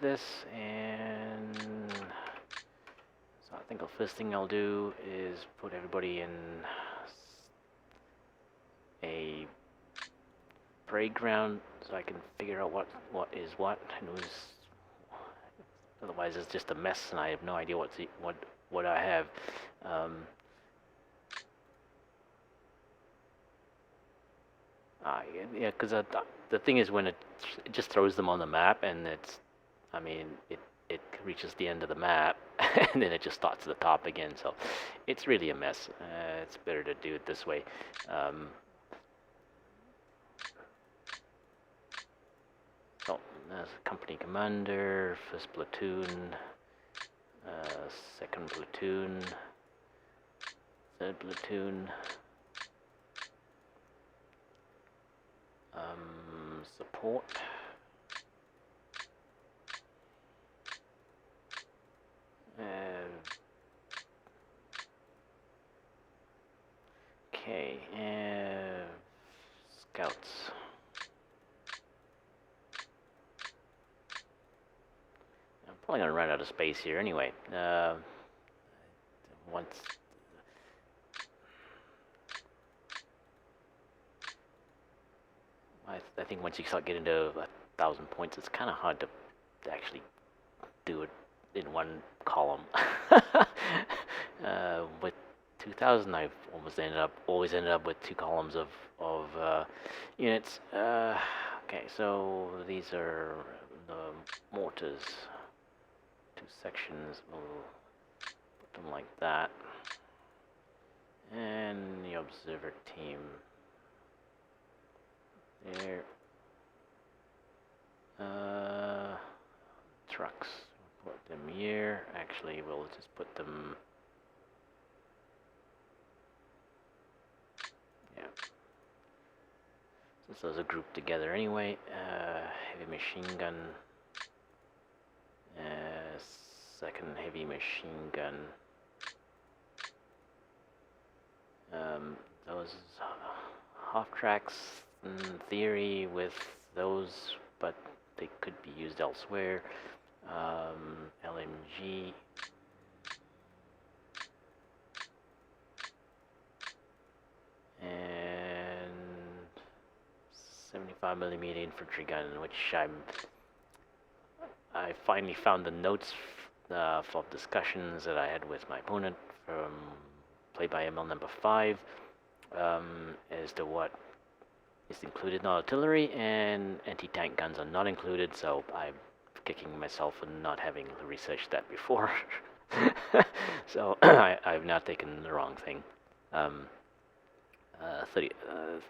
this, and so I think the first thing I'll do is put everybody in a parade ground so I can figure out what is what and who's. Otherwise, it's just a mess, and I have no idea what I have. Yeah, because the thing is, when it just throws them on the map, and I mean, it reaches the end of the map, and then it just starts at the top again. So, it's really a mess. It's better to do it this way. So, there's company commander, first platoon, second platoon, third platoon. Support. Okay, scouts. I'm probably gonna run out of space here anyway. Once. I think once you start getting to 1,000 points, it's kind of hard to actually do it in one column. With 2,000, I've always ended up with 2 columns of units. Okay, so these are the mortars. 2 sections. We'll put them like that. And the observer team. There. Trucks. We'll put them here. Actually, we'll just put them. Yeah. Since those are grouped together anyway. Heavy machine gun. Second heavy machine gun. Those half tracks. In theory with those, but they could be used elsewhere. LMG. And 75mm infantry gun, which I finally found the notes for discussions that I had with my opponent from Play by ML number 5 as to what is included in artillery, and anti-tank guns are not included, so I'm kicking myself for not having researched that before. So I've now taken the wrong thing. 30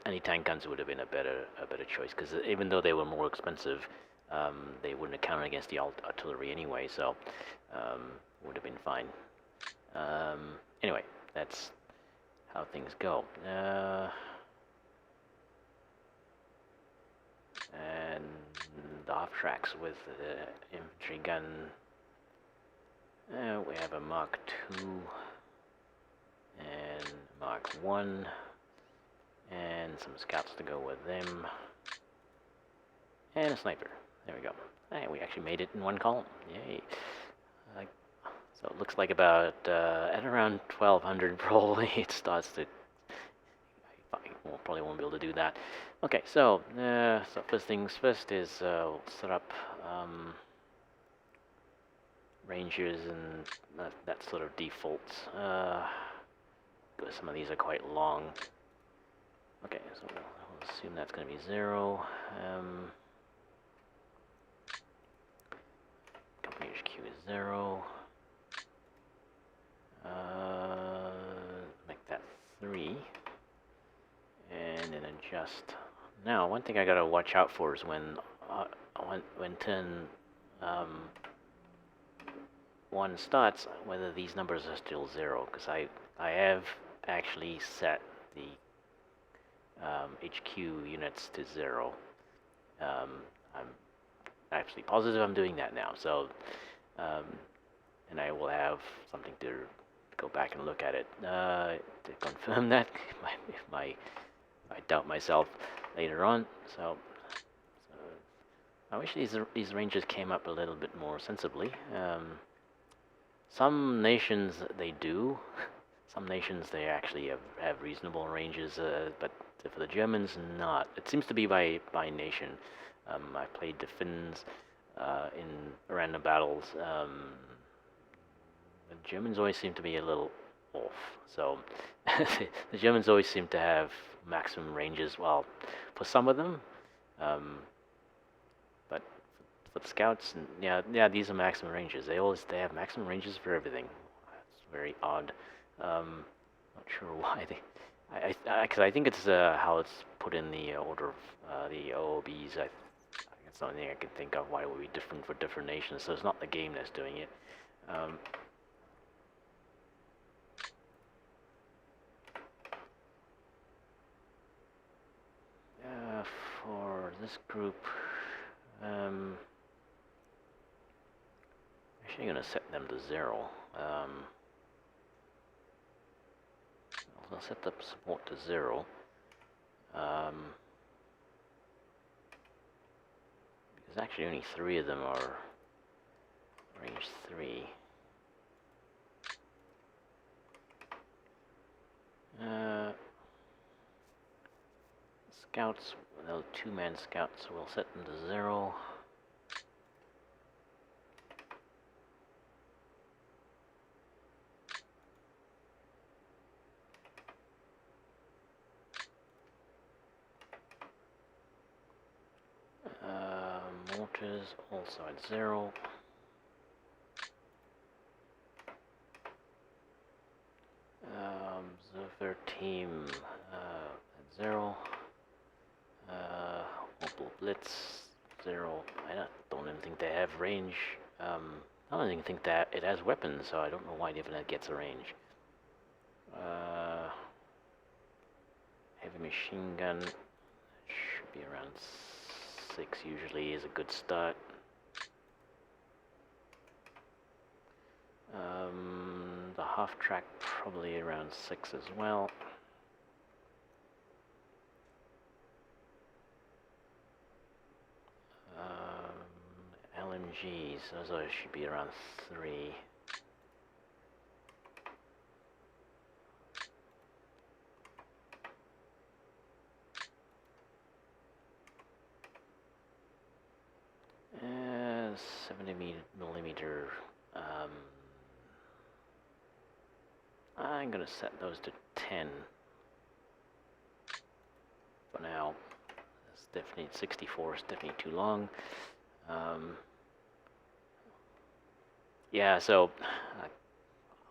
anti-tank guns would have been a better choice, because even though they were more expensive, they wouldn't have counted against the artillery anyway, so would have been fine. Anyway, that's how things go. And the off tracks with the infantry gun. We have a Mark II and Mark I, and some scouts to go with them, and a sniper. There we go. Hey, we actually made it in one column. Yay! So it looks like about at around 1,200 probably it starts to. Probably won't be able to do that. Okay, so first things first is we'll set up rangers and that sort of defaults. Some of these are quite long. Okay, so we'll assume that's going to be 0. Company HQ is 0. Make that 3. And then adjust. Now, one thing I gotta watch out for is when turn 1 starts, whether these numbers are still 0, because I have actually set the HQ units to 0. I'm actually positive I'm doing that now. So, and I will have something to go back and look at it to confirm that if I doubt myself later on. So I wish these ranges came up a little bit more sensibly. Some nations they do. Some nations they actually have reasonable ranges, but for the Germans, not. It seems to be by nation. I played the Finns in random battles. The Germans always seem to be a little off. So the Germans always seem to have maximum ranges. Well, for some of them, but for the scouts, yeah, these are maximum ranges. They have maximum ranges for everything. It's very odd. Not sure why they. Because I think it's how it's put in the order of the OOBs. It's the only thing I can think of why it would be different for different nations. So it's not the game that's doing it. For this group, actually going to set them to 0. I'll set the support to 0. Because actually only 3 of them are range 3. Scouts, those 2-man scouts, we'll set them to 0. Mortars also at 0. Observer team at 0. Mobile Blitz 0. I don't even think they have range. I don't even think that it has weapons, so I don't know why even it gets a range. Heavy machine gun should be around 6 usually is a good start. The half track probably around 6 as well. LMGs, those should be around 3. And 70mm. I'm gonna set those to 10 for now. It's definitely 64 is definitely too long. Yeah, so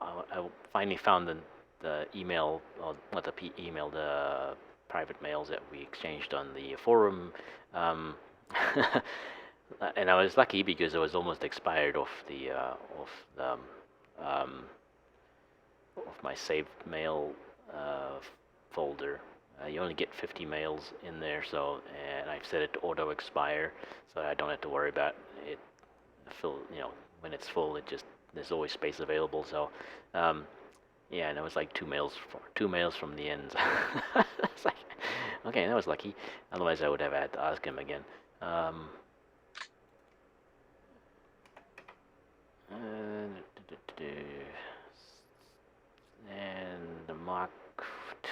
I finally found the email, or not the email, the private mails that we exchanged on the forum. And I was lucky because it was almost expired off my saved mail folder. You only get 50 mails in there, so and I've set it to auto expire, so I don't have to worry about it. When it's full, there's always space available. So, yeah, and it was like 2 mails from the ends. It's like, okay, that was lucky. Otherwise, I would have had to ask him again. And the Mark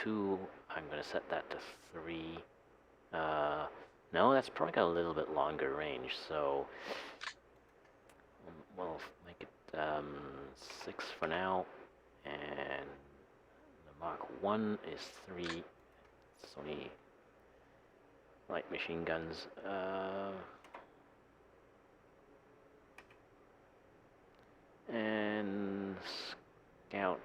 II, I'm going to set that to 3. No, that's probably got a little bit longer range, so we'll make it 6 for now. And the Mark I is 3. It's only light machine guns. And Scout.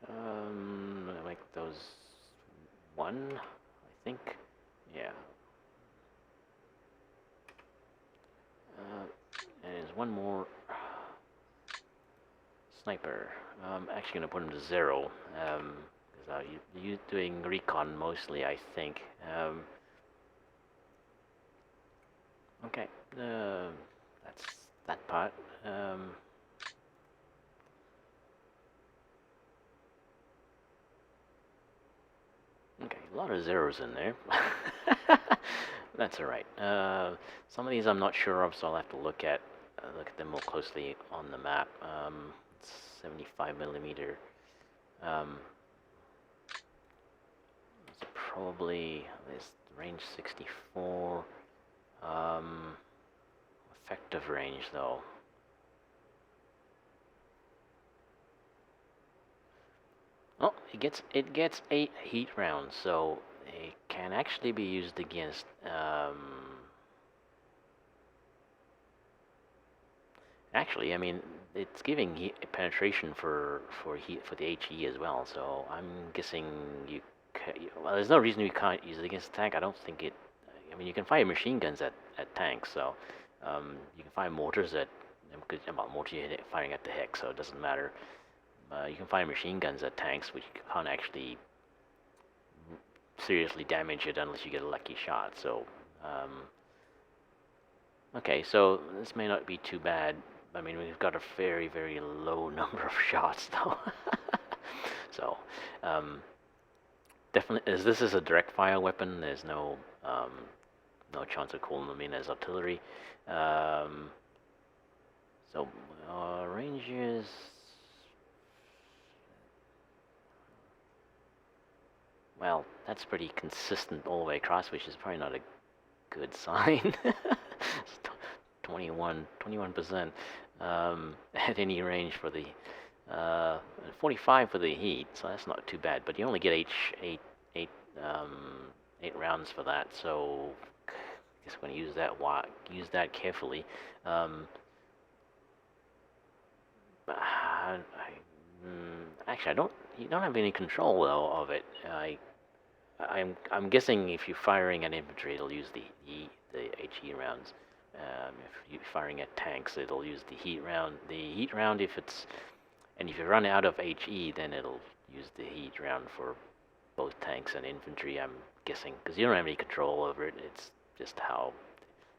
I like those 1, I think. Yeah. And there's one more sniper. I'm actually gonna put him to 0. Because you're doing recon mostly, I think. Okay. That's that part. A lot of zeros in there. That's all right. Some of these I'm not sure of, so I'll have to look at them more closely on the map. 75 millimeter. It's probably this range 64. Effective range though. Oh, it gets 8 heat rounds, so it can actually be used against. Actually, I mean, it's giving penetration for the HE as well. So I'm guessing well, there's no reason you can't use it against a tank. I don't think it. I mean, you can fire machine guns at tanks, so you can fire mortars at. Well, mortar you're firing at the hex, so it doesn't matter. You can fire machine guns at tanks, which you can't actually seriously damage it unless you get a lucky shot. So, okay, so this may not be too bad. I mean, we've got a very, very low number of shots, though. So, definitely, as this is a direct fire weapon, there's no chance of calling them in as artillery. So, ranges. Well, that's pretty consistent all the way across, which is probably not a good sign. 21% at any range for the 45 for the heat, so that's not too bad. But you only get eight rounds for that, so I guess I'm going to use that carefully. Actually, you don't have any control though of it. I'm guessing if you're firing at infantry, it'll use the HE rounds. If you're firing at tanks, it'll use the heat round. And if you run out of HE, then it'll use the heat round for both tanks and infantry. I'm guessing because you don't have any control over it. It's just how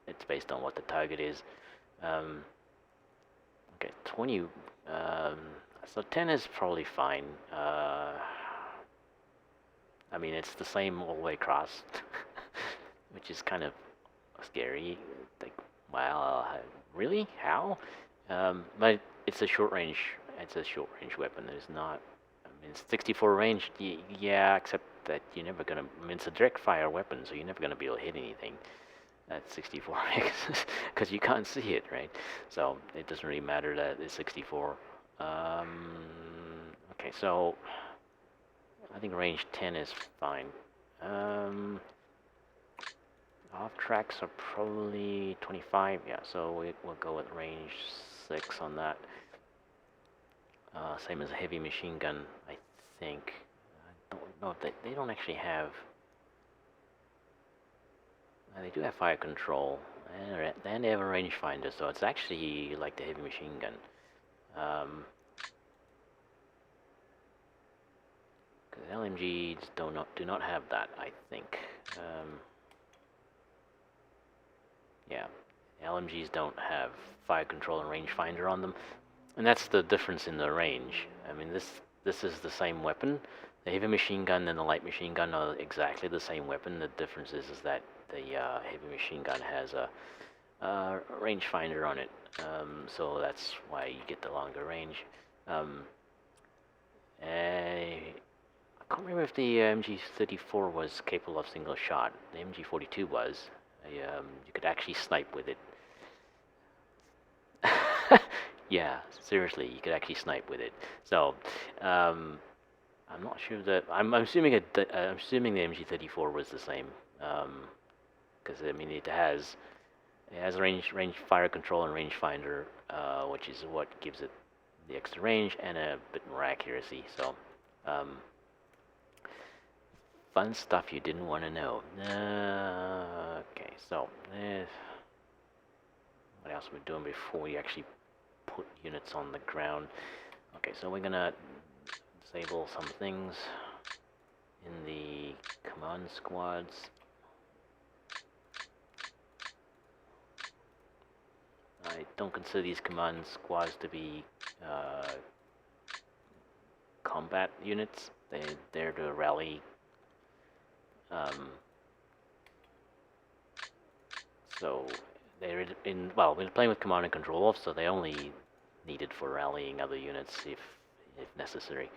it's based on what the target is. Okay, 20. So 10 is probably fine. I mean, it's the same all the way across, which is kind of scary. Like, wow, really? How? But it's a short range. It's a short range weapon. There's not. I mean, it's 64 range. Yeah, except that you're never gonna. I mean, it's a direct fire weapon, so you're never gonna be able to hit anything at 64 hexes because you can't see it, right? So it doesn't really matter that it's 64. Okay, so I think range 10 is fine. Off tracks are probably 25, yeah, so we'll go with range 6 on that. Same as a heavy machine gun, I think. I don't know if they don't actually have. They do have fire control, and they have a rangefinder, so it's actually like the heavy machine gun. Because LMGs do not have that, I think. Yeah, LMGs don't have fire control and rangefinder on them, and that's the difference in the range. I mean, this is the same weapon. The heavy machine gun and the light machine gun are exactly the same weapon. The difference is that the heavy machine gun has a rangefinder on it, so that's why you get the longer range. I can't remember if the MG34 was capable of single shot. The MG42 was. You could actually snipe with it. Yeah, seriously, you could actually snipe with it. So, I'm not sure that I'm assuming the MG34 was the same, because I mean it has a range fire control and rangefinder, which is what gives it the extra range and a bit more accuracy. So, fun stuff you didn't want to know. Okay, so what else we're doing before we actually put units on the ground? Okay, so we're gonna disable some things in the command squads. I don't consider these command squads to be combat units. They're to rally So they're well, we're playing with command and control off, so they only need it for rallying other units if necessary.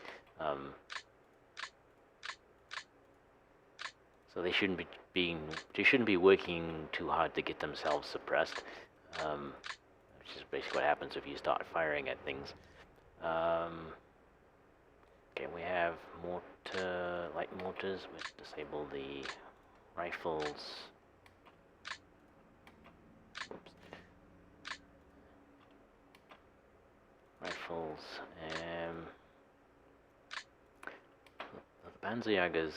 So they shouldn't be working too hard to get themselves suppressed, which is basically what happens if you start firing at things. Okay, we have light mortars. We disable the rifles. Oops. Rifles. The Panzerjägers.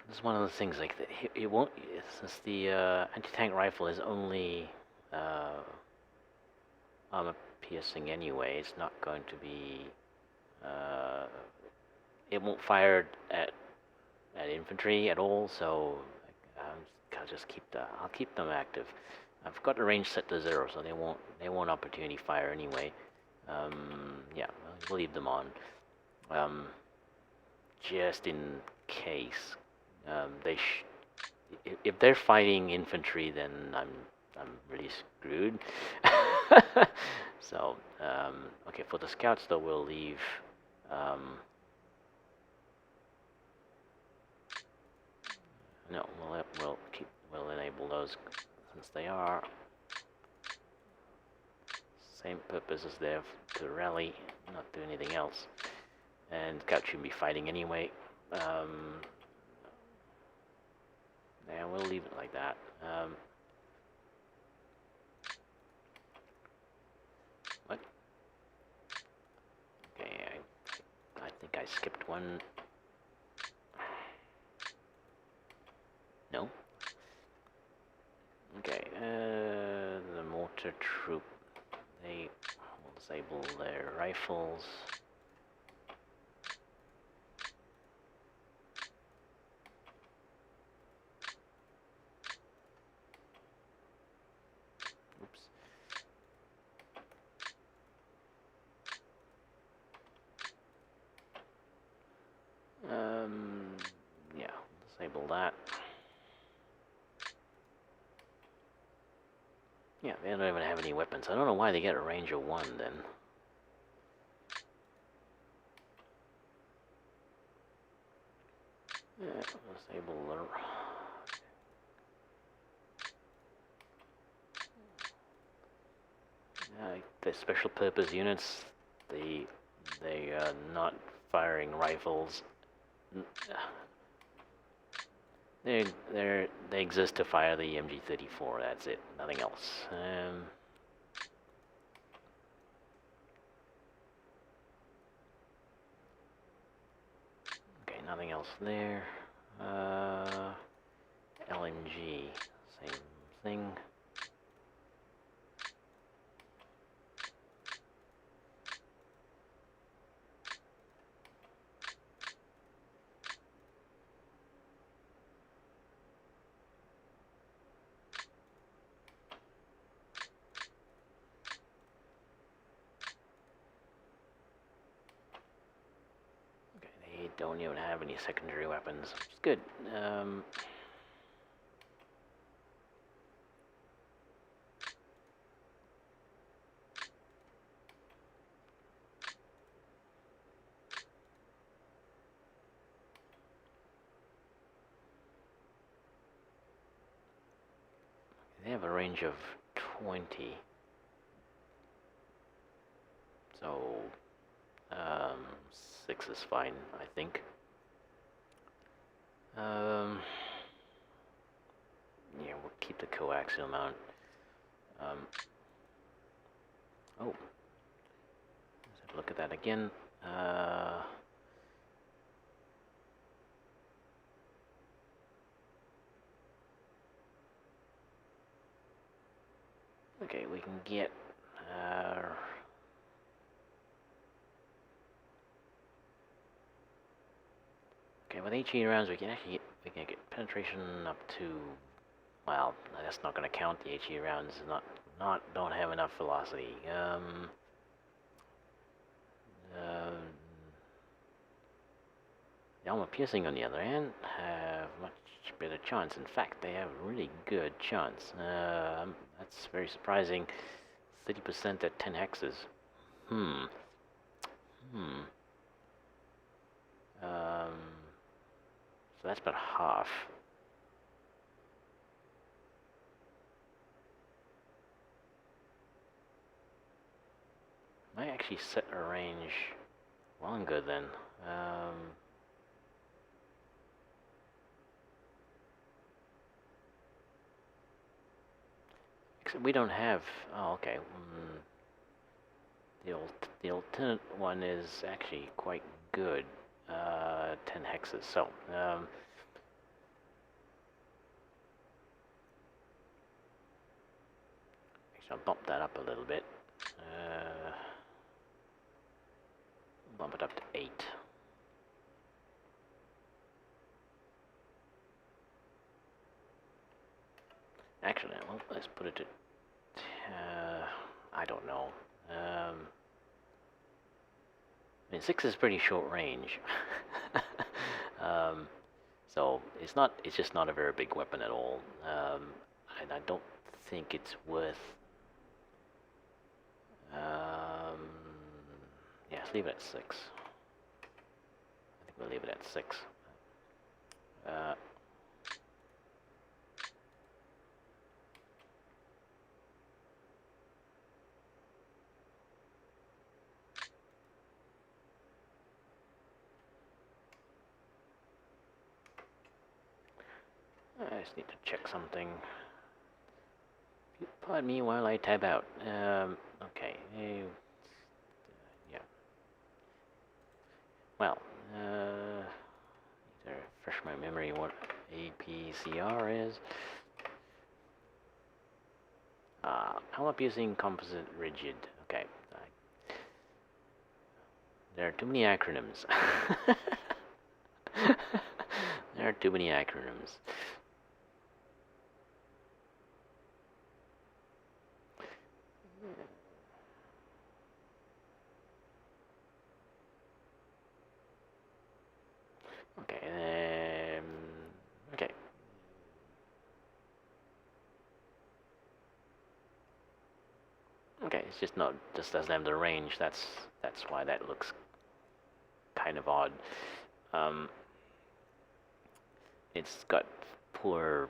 This is one of the things, like, it won't, since the anti-tank rifle is only armor piercing anyway, it's not going to be, it won't fire at infantry at all, so I'll just I'll keep them active. I've got the range set to 0, so they won't opportunity fire anyway. Yeah, we'll leave them on. Just in case. If they're fighting infantry, then I'm really screwed. So okay, for the scouts though, we'll leave. No, we'll enable those, since they are same purpose as they have to rally, not do anything else. And scouts should be fighting anyway. Yeah, we'll leave it like that. What? Okay, I think I skipped one. No? Okay, the mortar troop, they will disable their rifles. Oops. Yeah, disable that. Yeah, they don't even have any weapons. I don't know why they get a range of 1 then. Yeah, disable the special purpose units. They are not firing rifles. They exist to fire the MG34. That's it. Nothing else. Okay, nothing else there. LMG, same thing. Don't even have any secondary weapons, which is good. They have a range of 20. So 6 is fine, I think. Yeah, we'll keep the coaxial mount. Oh, let's have a look at that again. Okay, we can get okay, well, HE rounds, we can get penetration up to. Well, that's not going to count. The HE rounds don't have enough velocity. The armor piercing, on the other hand, have much better chance. In fact, they have a really good chance. That's very surprising. 30% at 10 hexes. So that's about half. Might actually set a range longer then. Except we don't have. Oh, okay. The alternate one is actually quite good. 10 hexes. So. Actually, I'll bump that up a little bit. Bump it up to 8. Actually, well, let's put it to. I don't know. I mean, 6 is pretty short range. So it's just not a very big weapon at all. And I don't think it's worth. Yeah, let's leave it at 6. I think we'll leave it at 6. I just need to check something. Pardon me while I tab out. Okay. Yeah. Well, to refresh my memory what APCR is. I'm using composite rigid. Okay. There are too many acronyms. There are too many acronyms. Okay, okay. Okay, it's just doesn't have the range. That's why that looks kind of odd. It's got poor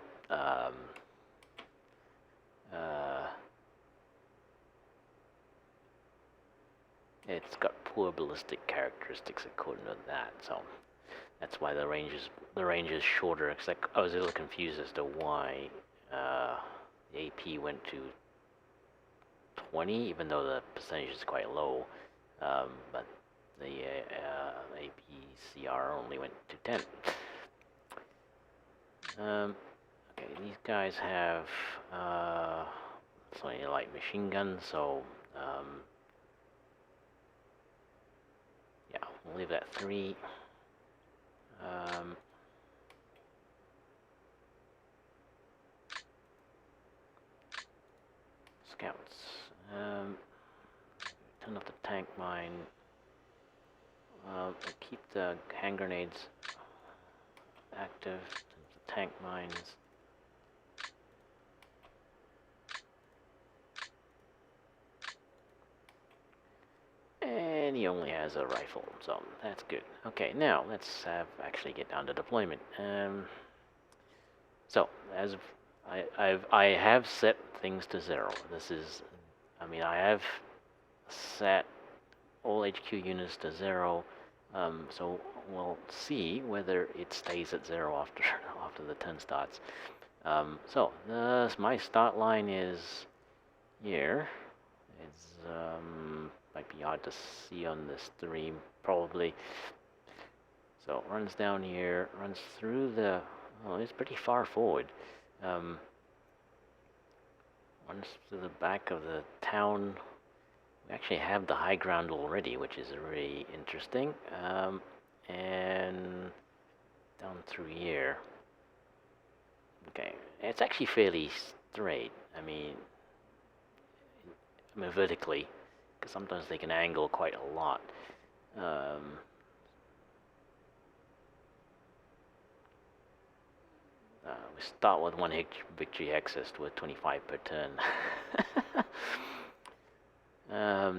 ballistic characteristics according to that. So that's why the range is shorter. Cause I was a little confused as to why the AP went to 20, even though the percentage is quite low. But the APCR only went to 10. Okay, these guys have only a light machine gun, so yeah, we'll leave that 3. Scouts. Turn off the tank mine. We'll keep the hand grenades active. The tank mines. And he only has a rifle, so that's good. Okay, now let's actually get down to deployment. So as I have set things to 0. This is, I mean, I have set all HQ units to 0. So we'll see whether it stays at 0 after the turn starts. So my start line is here. It's might be hard to see on this stream, probably. So it runs down here, runs through the. Oh, it's pretty far forward. Runs to the back of the town. We actually have the high ground already, which is really interesting. And down through here. Okay, it's actually fairly straight. I mean vertically, because sometimes they can angle quite a lot. We start with one Victory Hexes with 25 per turn.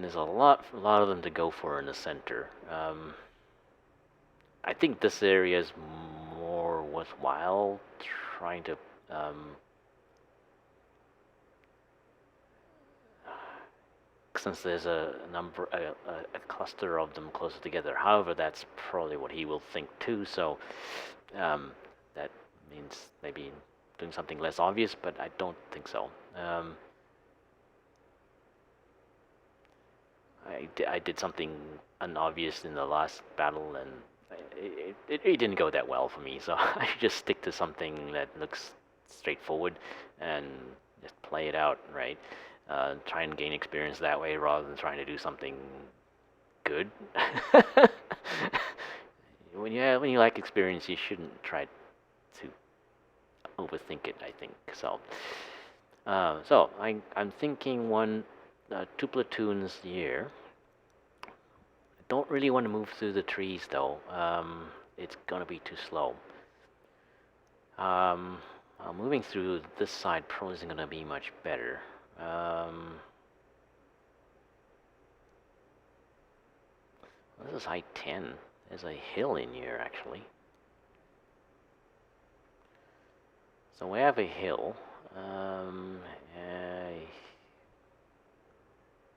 There's a lot of them to go for in the center. I think this area is more worthwhile trying to since there's a cluster of them closer together. However, that's probably what he will think too. So that means maybe doing something less obvious, but I don't think so. I did something unobvious in the last battle, and it didn't go that well for me. So I should just stick to something that looks straightforward and just play it out, right? Try and gain experience that way rather than trying to do something good. When you lack experience, you shouldn't try to overthink it, I think. So I'm thinking two platoons here. I don't really want to move through the trees though. It's gonna be too slow. Moving through this side probably isn't gonna be much better. This is height 10. There's a hill in here, actually. So we have a hill.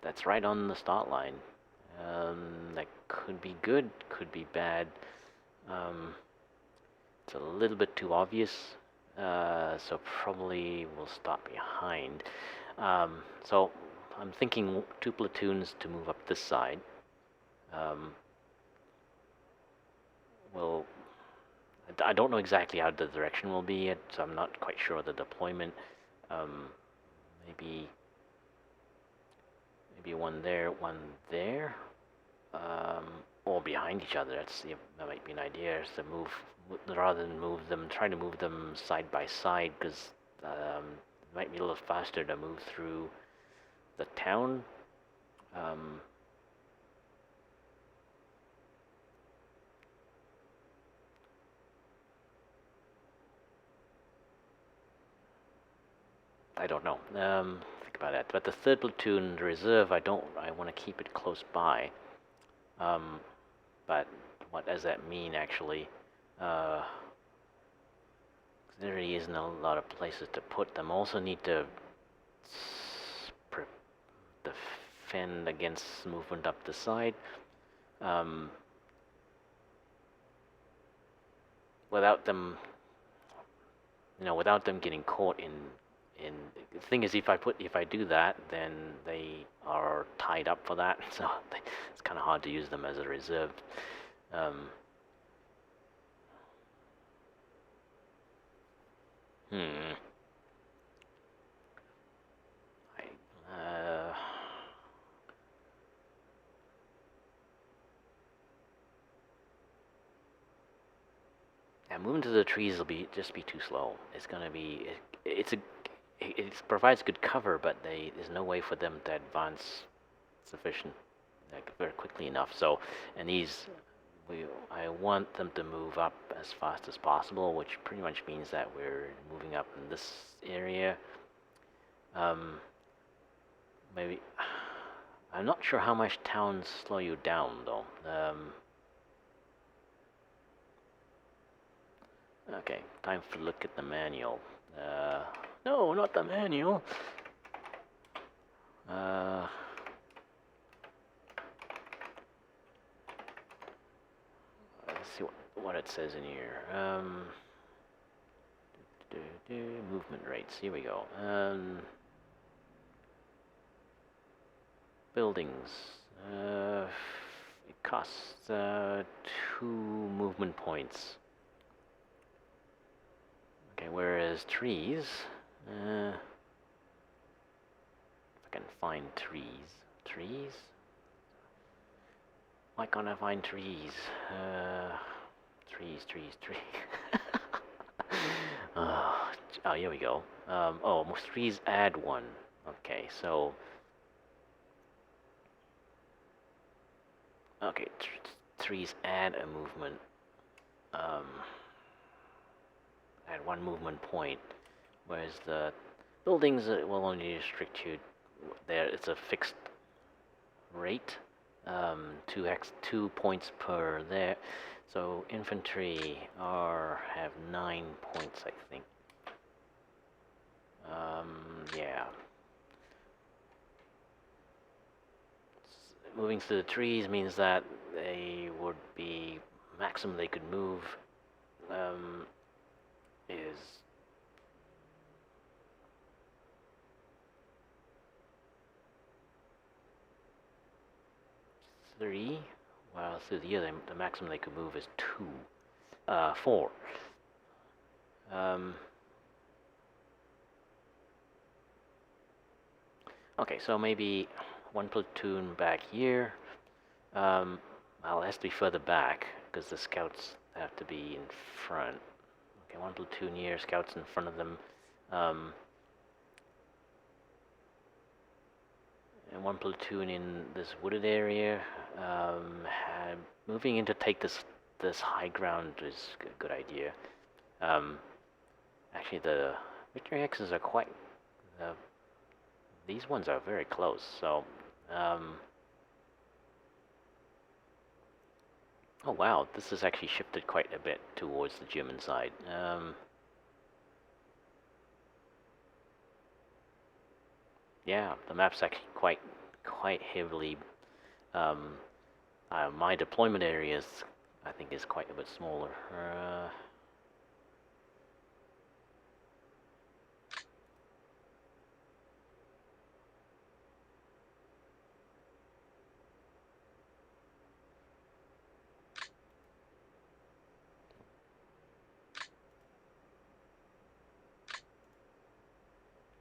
That's right on the start line. That could be good, could be bad. It's a little bit too obvious, so probably we'll stop behind. So I'm thinking two platoons to move up this side. Well, I don't know exactly how the direction will be yet, so I'm not quite sure of the deployment. Maybe one there, or behind each other. That might be an idea. Is to move rather than try to move them side by side, because it might be a little faster to move through the town. I don't know. Think about that. But the third platoon, the reserve, I want to keep it close by. But what does that mean, actually? There really isn't a lot of places to put them. Also need to defend against movement up the side. Without them getting caught in the thing is, if I do that, then they are tied up for that, so it's kind of hard to use them as a reserve. Moving to the trees will just be too slow. It's gonna be it provides good cover, but there's no way for them to advance very quickly enough. So, and I want them to move up as fast as possible, which pretty much means that we're moving up in this area. Maybe I'm not sure how much towns slow you down though. Okay, time to look at the manual. No, not the manual. Let's see what it says in here. Movement rates. Here we go. Buildings. It costs 2 movement points. Okay, whereas trees, if I can find trees? Why can't I find trees? Trees. Oh, here we go. Oh, most trees add one. Okay, so okay, trees add a movement. Um, add one movement point, whereas the buildings will only restrict you there. It's a fixed rate. 2 points per there. So infantry have 9 points, I think. Yeah. Moving through the trees means that they would be maximum they could move is 3, while through the other the maximum they could move is 4. Okay, so maybe one platoon back here. Well, it has to be further back because the scouts have to be in front. Okay, one platoon here, scouts in front of them. And one platoon in this wooded area. Moving in to take this high ground is a good idea. Actually, the Victory Hexes are quite. These ones are very close. So, oh wow, this has actually shifted quite a bit towards the German side. Yeah, the map's actually quite heavily. My deployment areas, I think, is quite a bit smaller.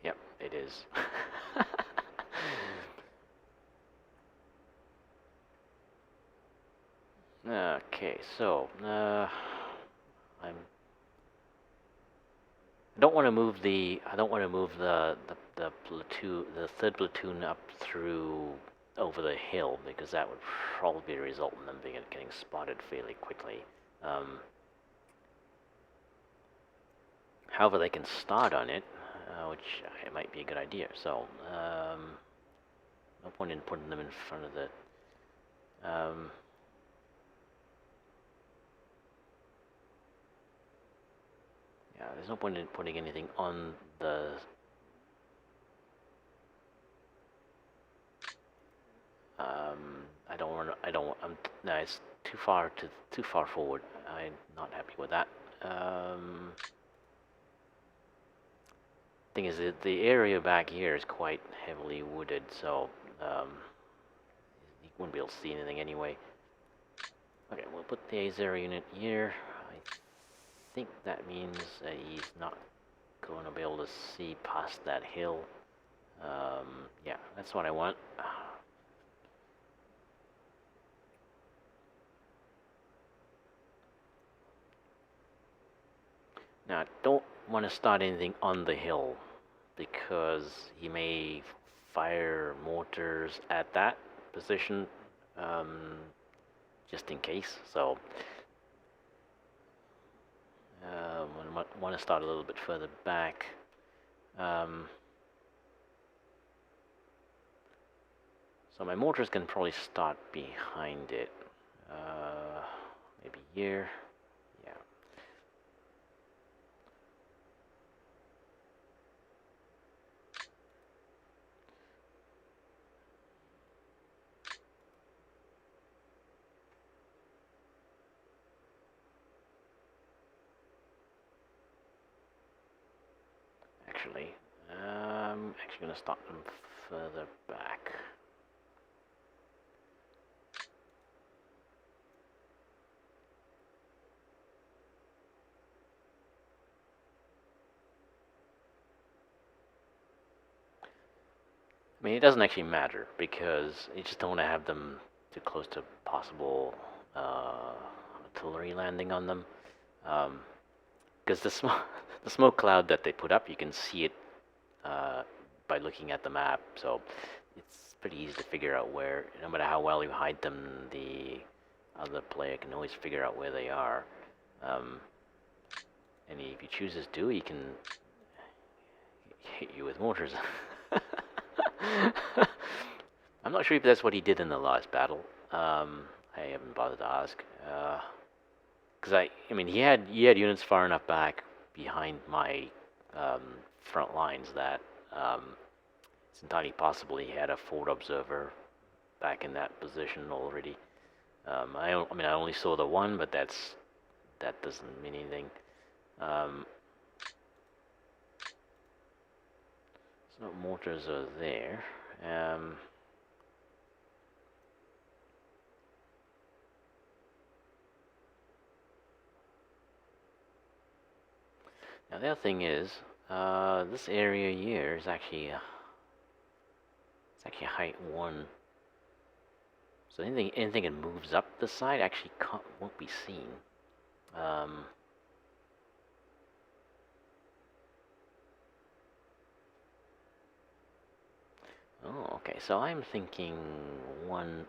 Yep, it is. Okay, so I don't want to move the platoon, the third platoon up through over the hill because that would probably result in them getting spotted fairly quickly. However, they can start on it, which it might be a good idea. So no point in putting them in front of the. Yeah, there's no point in putting anything on the. I don't want. I don't. No, it's too far forward. I'm not happy with that. Thing is, the area back here is quite heavily wooded, so you wouldn't be able to see anything anyway. Okay, we'll put the A0 unit here. I think that means that he's not going to be able to see past that hill. Yeah, that's what I want. Now, I don't want to start anything on the hill because he may fire mortars at that position just in case. So, want to start a little bit further back. So my mortars can probably start behind it. Maybe here. Yeah. Actually, I'm actually going to start them further back. I mean, it doesn't actually matter because you just don't want to have them too close to possible artillery landing on them. Because the smoke cloud that they put up, you can see it by looking at the map, so it's pretty easy to figure out where. No matter how well you hide them, the other player can always figure out where they are. And if he chooses to, he can hit you with mortars. I'm not sure if that's what he did in the last battle. I haven't bothered to ask. Because I mean, he had units far enough back behind my front lines that it's entirely possible he had a forward observer back in that position already. I mean, I only saw the one, but that doesn't mean anything. So mortars are there. Now the other thing is, this area here is actually it's actually height 1. So anything that moves up the side actually won't be seen. Oh, okay. So I'm thinking 1.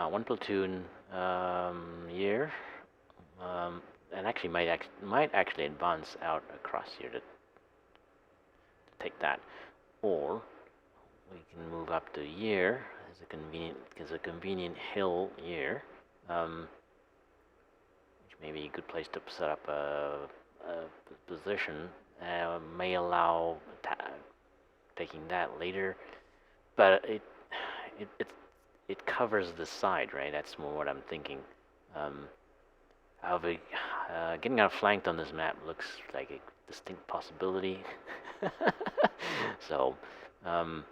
One platoon here, and actually might actually advance out across here to take that, or we can move up to here as a convenient hill here, which may be a good place to set up a position. May allow taking that later, but it covers the side, right? That's more what I'm thinking. However, getting outflanked on this map looks like a distinct possibility. So, I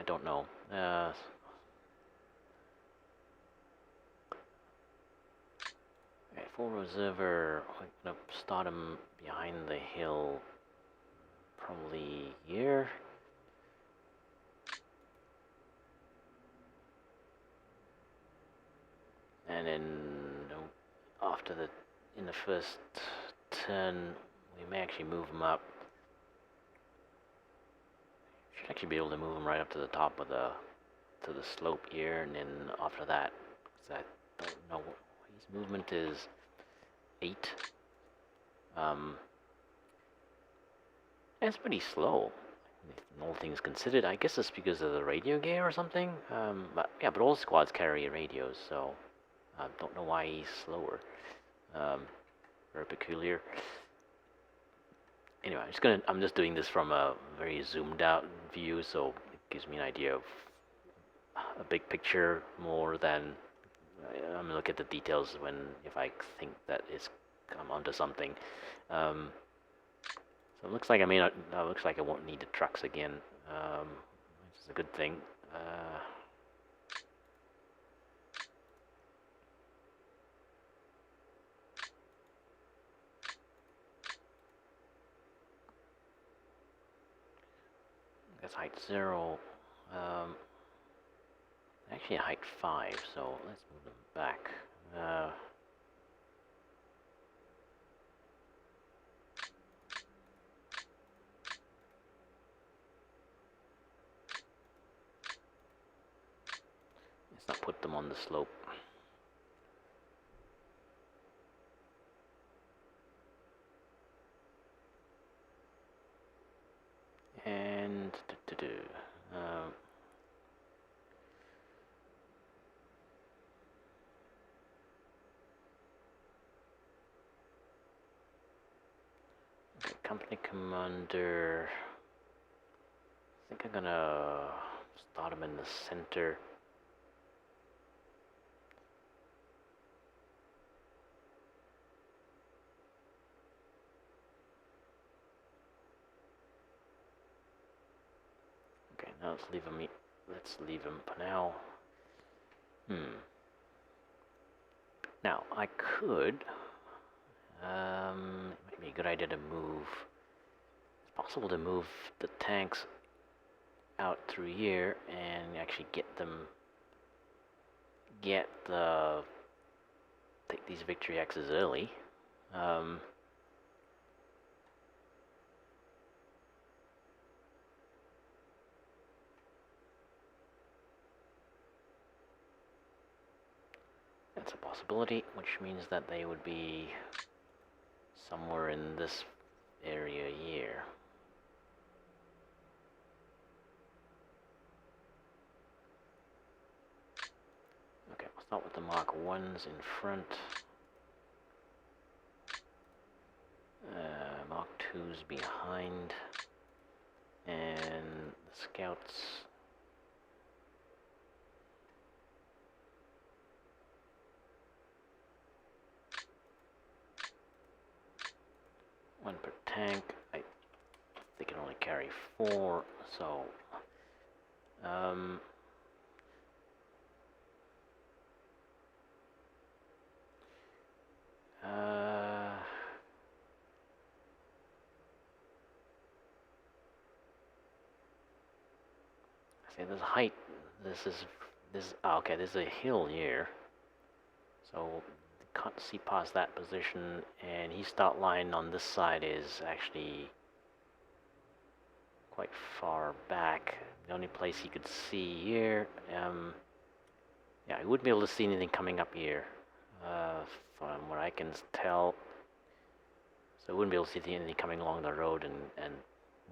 don't know. Okay, full reserver. I'm gonna start him behind the hill, probably here. And then after in the first turn, we may actually move him up. Should actually be able to move him right up to the top of the slope here, and then after that, because I don't know, his movement is 8. And it's pretty slow, all things considered. I guess it's because of the radio gear or something. But yeah, but all squads carry radios, so I don't know why he's slower. Very peculiar. Anyway, I'm just doing this from a very zoomed out view, so it gives me an idea of a big picture more than I'm gonna look at the details if I think that I'm onto something. So it looks like looks like I won't need the trucks again, which is a good thing. That's height 0. Actually height 5, so let's move them back. Let's not put them on the slope. And company commander. I think I'm gonna start him in the center. Okay, now let's leave him. Let's leave him for now. Now I could. It might be a good idea to move. It's possible to move the tanks out through here and actually get take these Victory Hexes early. That's a possibility, which means that they would be somewhere in this area here. Okay, we'll start with the Mark 1s in front. Mark 2s behind. And the scouts. One per tank. They can only carry 4, so see this height. Okay. This is a hill here, so can't see past that position, and his start line on this side is actually quite far back. The only place he could see here, yeah, he wouldn't be able to see anything coming up here, from what I can tell. So he wouldn't be able to see anything coming along the road and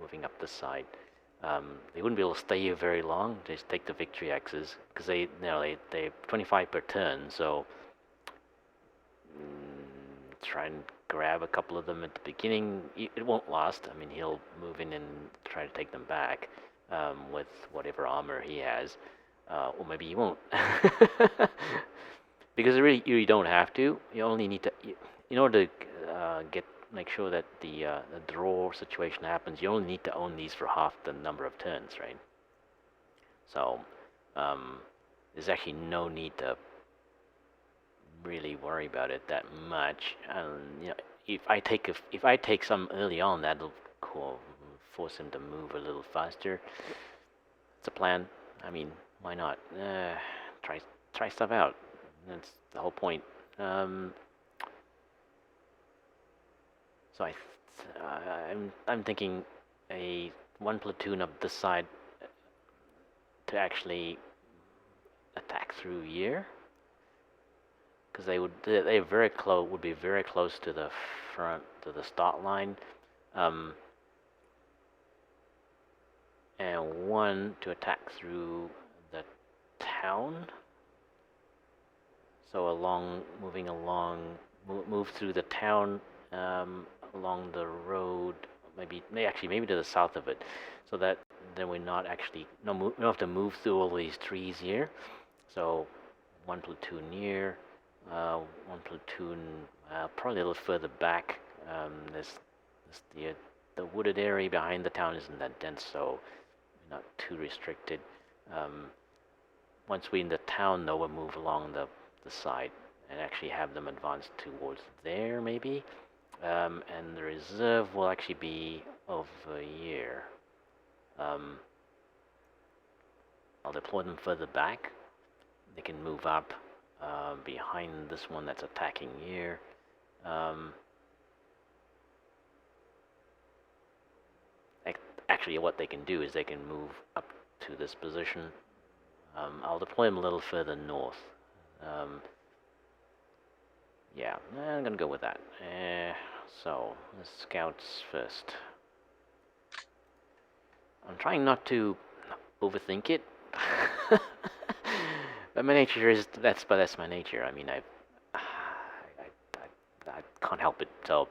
moving up this side. They wouldn't be able to stay here very long. They just take the Victory Hexes because they 25 per turn. So try and grab a couple of them at the beginning. It won't last. I mean, he'll move in and try to take them back with whatever armor he has, or maybe he won't. Because you don't have to. You only need to, in order to make sure that the draw situation happens. You only need to own these for half the number of turns, right? So there's actually no need to really worry about it that much. You know, if I take some early on, that'll force him to move a little faster. It's a plan. I mean, why not? Try stuff out. That's the whole point. So I'm thinking one platoon of this side to actually attack through here, because they would be very close to the front, to the start line, and one to attack through the town. So move through the town, along the road, maybe to the south of it, so that then we're not actually we don't have to move through all these trees here. So one platoon here, one platoon probably a little further back. The wooded area behind the town isn't that dense, so we're not too restricted. Once we're in the town, though, we'll move along the side and actually have them advance towards there, maybe. And the reserve will actually be over here. I'll deploy them further back. They can move up behind this one that's attacking here. Actually, what they can do is they can move up to this position. I'll deploy them a little further north. Yeah, I'm gonna go with that. So, the scouts first. I'm trying not to overthink it. But my nature is that's my nature. I mean, I can't help it. So,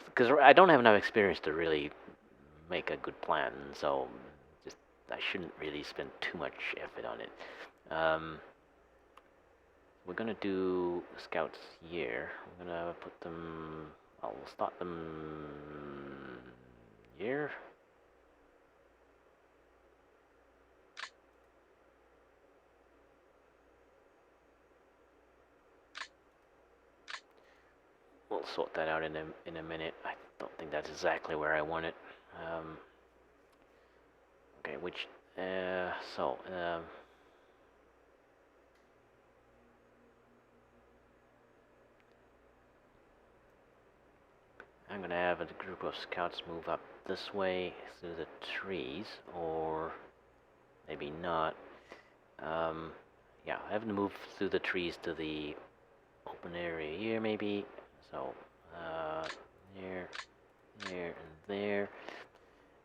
because I don't have enough experience to really make a good plan, so I shouldn't really spend too much effort on it. We're gonna do scouts here. I'm gonna put them. I'll start them here. we'll sort that out in a minute. I don't think that's exactly where I want it. Okay, which I'm gonna have a group of scouts move up this way through the trees, or maybe not. Yeah, I have to move through the trees to the open area here, maybe. So, there, there, and there.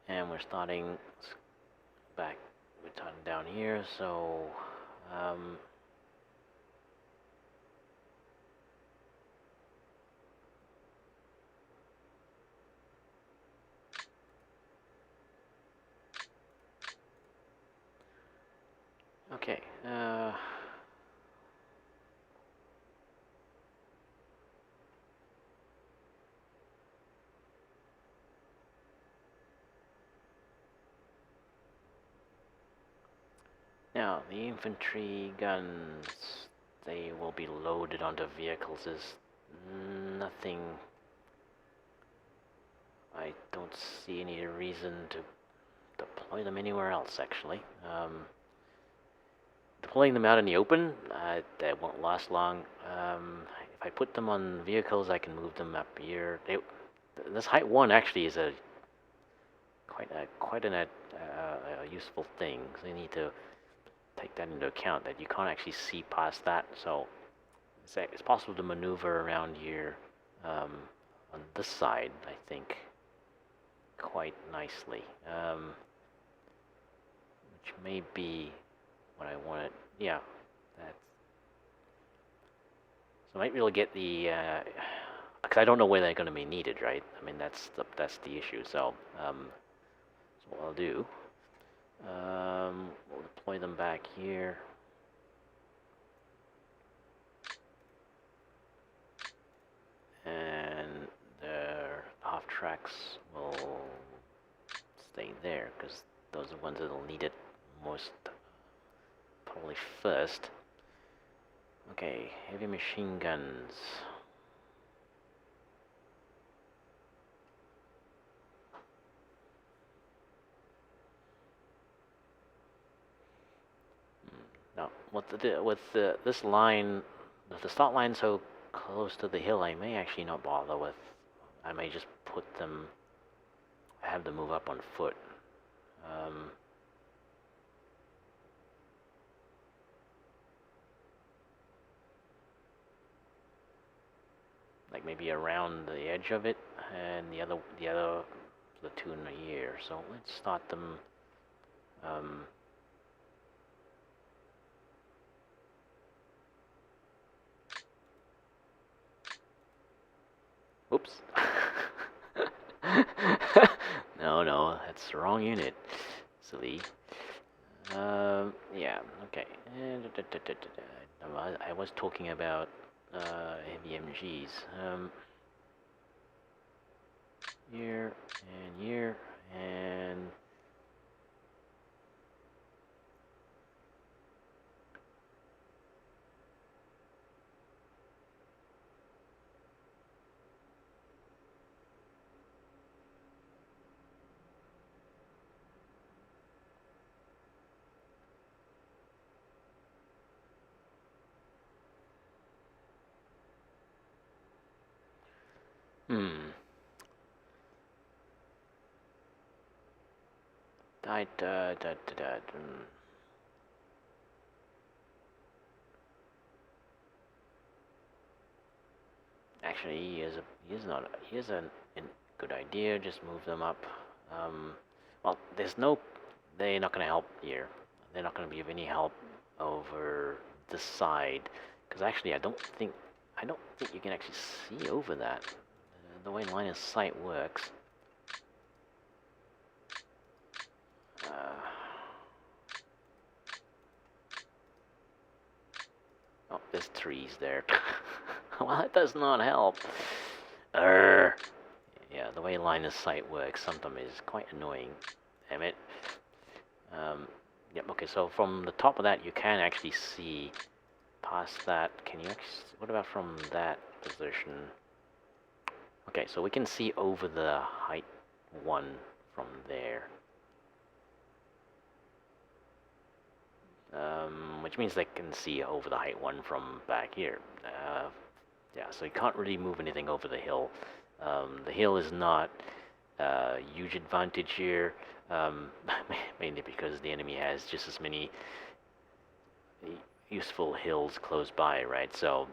And we're starting back, we're starting down here, so, okay, now, the infantry guns, they will be loaded onto vehicles. There's nothing... I don't see any reason to deploy them anywhere else, actually. Deploying them out in the open, that won't last long. If I put them on vehicles, I can move them up here. This height 1 actually is quite a useful thing. So you need to take that into account, that you can't actually see past that. So it's possible to maneuver around here on this side, I think, quite nicely, which may be what I wanted. Yeah, that's... So I might be able to get the... because I don't know where they're going to be needed, right? I mean, that's the issue. So, so what I'll do, we'll deploy them back here. And their off tracks will stay there, because those are the ones that'll need it most, probably first. Okay, heavy machine guns. Now, this line, with the start line so close to the hill, I may actually not bother with. I may just put them, have them move up on foot. Like maybe around the edge of it, and the other platoon here. So let's start them. Oops. No, that's the wrong unit. Silly. Yeah, okay. I was talking about heavy MGs. Here, and Actually, here's a good idea. Just move them up. Well, they're not going to help here. They're not going to be of any help over this side, because actually I don't think you can actually see over that. The way line of sight works. Oh, there's trees there. Well, that does not help. Yeah, the way line of sight works sometimes is quite annoying. Damn it. Yep, okay, so from the top of that, you can actually see past that. Can you actually... What about from that position? Okay, so we can see over the height 1 from there. Which means they can see over the height 1 from back here. Yeah, so you can't really move anything over the hill. The hill is not a huge advantage here, mainly because the enemy has just as many useful hills close by, right? So,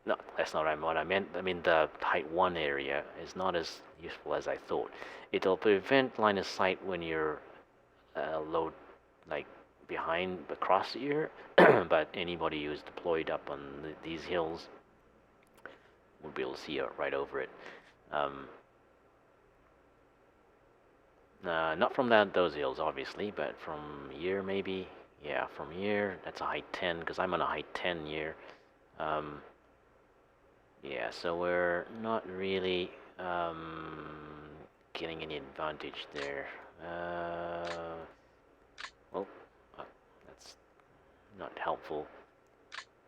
no, that's not what I meant. I mean, the height 1 area is not as useful as I thought. It'll prevent line of sight when you're low, like behind across here, but anybody who's deployed up on these hills would be able to see right over it. Not from those hills, obviously, but from here maybe. Yeah, from here, that's a height 10, because I'm on a height 10 here. Yeah, so we're not really getting any advantage there. Well, that's not helpful.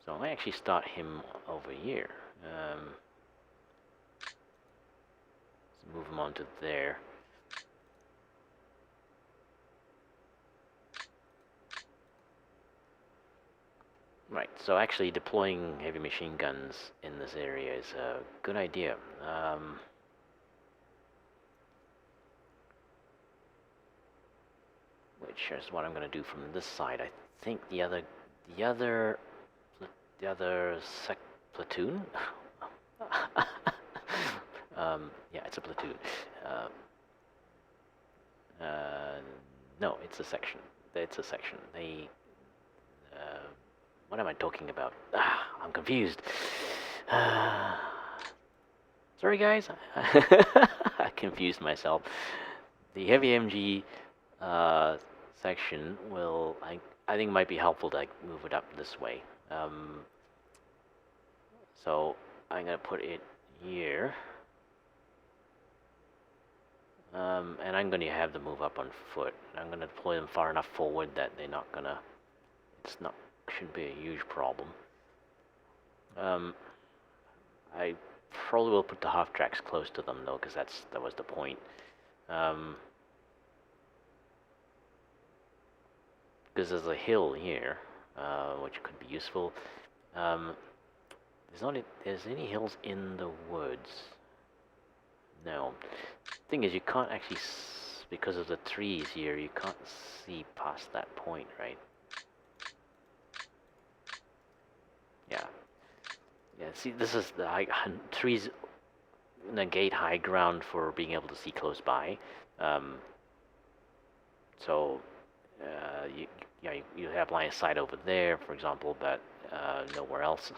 So I actually start him over here. Let's move him on to there. Right, so actually deploying heavy machine guns in this area is a good idea. Which is what I'm going to do from this side. I think the other platoon. Yeah, it's a platoon. No, it's a section. It's a section. They. What am I talking about? I'm confused. Sorry, guys. I confused myself. The heavy MG section will, I think, might be helpful to move it up this way. So I'm gonna put it here, and I'm gonna have them move up on foot. I'm gonna deploy them far enough forward that they're not gonna. Shouldn't be a huge problem. I probably will put the half tracks close to them though, because that was the point. Because there's a hill here, which could be useful. There's any hills in the woods. No. Thing is, you can't actually, because of the trees here, you can't see past that point, right? Yeah. Yeah, see, this is the trees negate high ground for being able to see close by. So, you have line of sight over there, for example, but nowhere else.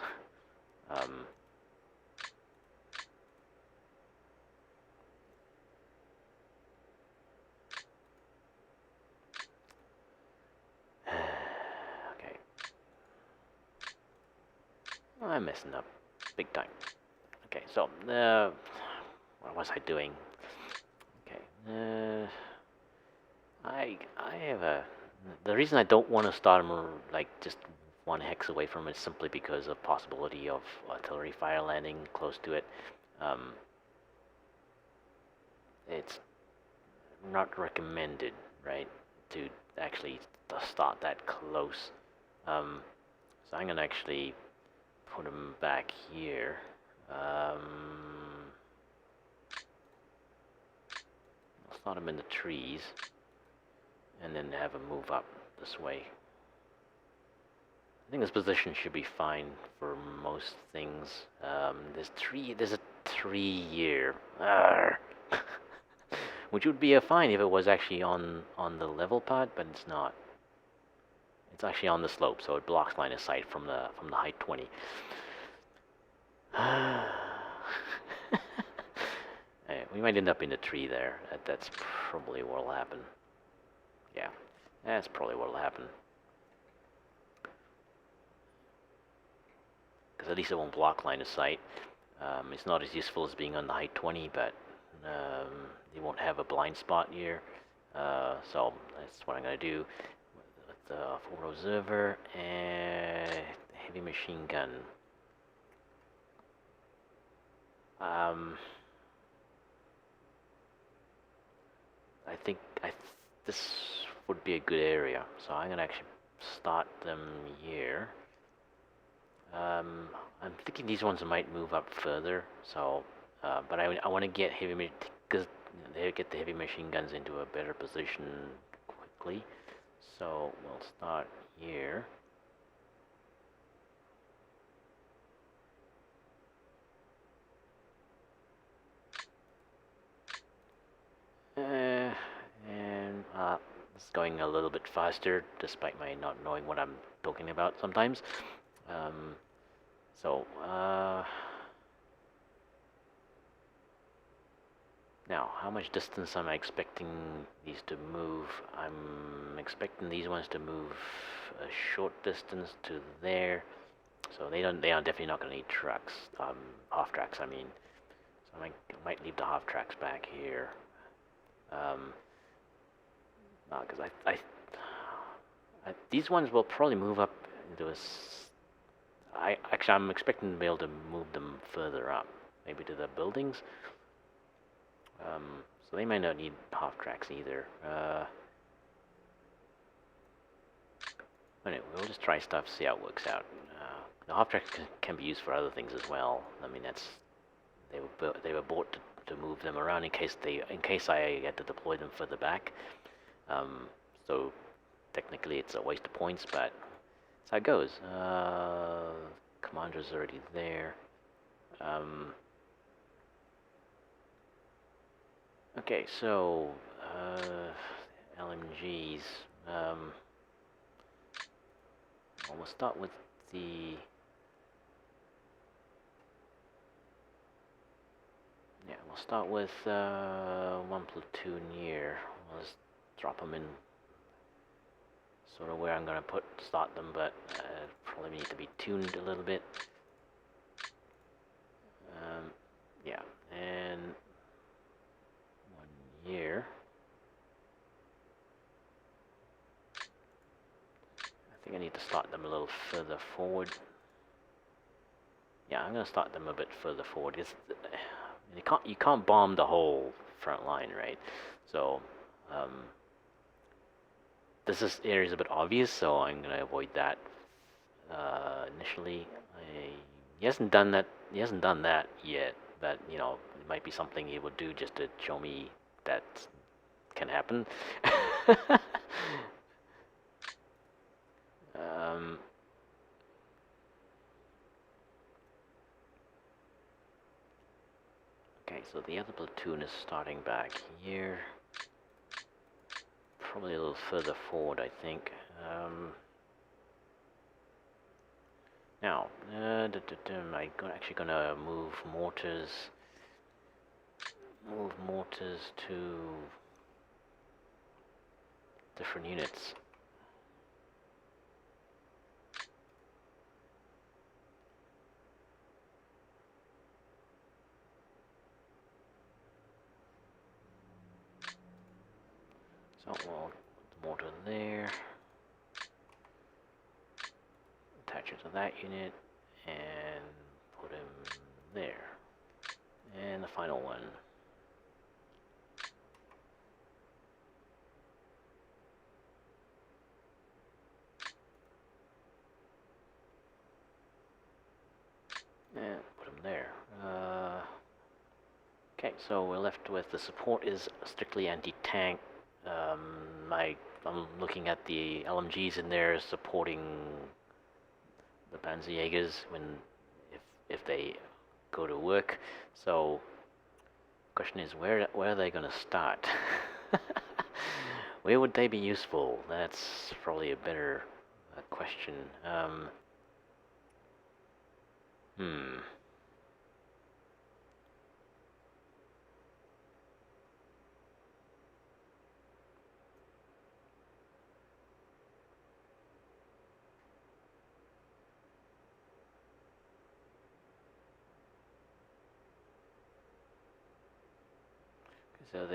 Okay. I'm messing up big time. Okay, so what was I doing? Okay, I have the reason I don't want to start them like just 1 hex away from it is simply because of possibility of artillery fire landing close to it. It's not recommended, right, to actually start that close. So I'm gonna actually put them back here. I'll start them in the trees, and then have them move up this way. I think this position should be fine for most things. There's a tree here. Which would be fine if it was actually on the level part, but it's not. It's actually on the slope, so it blocks line of sight from the height 20. We might end up in a tree there. That's probably what'll happen. Yeah, that's probably what'll happen. Because at least it won't block line of sight. It's not as useful as being on the height 20, but you won't have a blind spot here. So that's what I'm going to do with the forward observer and heavy machine gun. Um, I think this would be a good area, so I'm gonna actually start them here. I'm thinking these ones might move up further, so but I want to get because they get the heavy machine guns into a better position quickly. So we'll start here. And it's going a little bit faster, despite my not knowing what I'm talking about sometimes. Um, so now, how much distance am I expecting these to move? I'm expecting these ones to move a short distance to there. So they are definitely not going to need trucks, half tracks. I mean, so I might leave the half tracks back here. Because these ones will probably move up into I'm expecting to be able to move them further up, maybe to the buildings. So they might not need half tracks either. Anyway, we'll just try stuff, see how it works out. The half tracks can be used for other things as well. I mean, they were bought to move them around in case I had to deploy them further back. So technically it's a waste of points, but that's how it goes. Commander's already there. Okay, so LMGs. We'll start with the we'll start with one platoon here. We'll just drop them in sort of where I'm gonna start them, but probably need to be tuned a little bit. Yeah, and one here. I think I need to start them a little further forward. Yeah, I'm gonna start them a bit further forward because you can't bomb the whole front line, right? So this area is a bit obvious, so I'm gonna avoid that initially. He hasn't done that. He hasn't done that yet, but you know, it might be something he would do just to show me that can happen. Okay, so the other platoon is starting back here. Probably a little further forward, I think. Now, I'm actually gonna move mortars to different units. So we'll put the mortar there, attach it to that unit, and put him there. And the final one. And put him there. Okay, so we're left with the support is strictly anti-tank. I'm looking at the LMGs in there supporting the Panzerjägers if they go to work. So, question is where are they going to start? Where would they be useful? That's probably a better question. So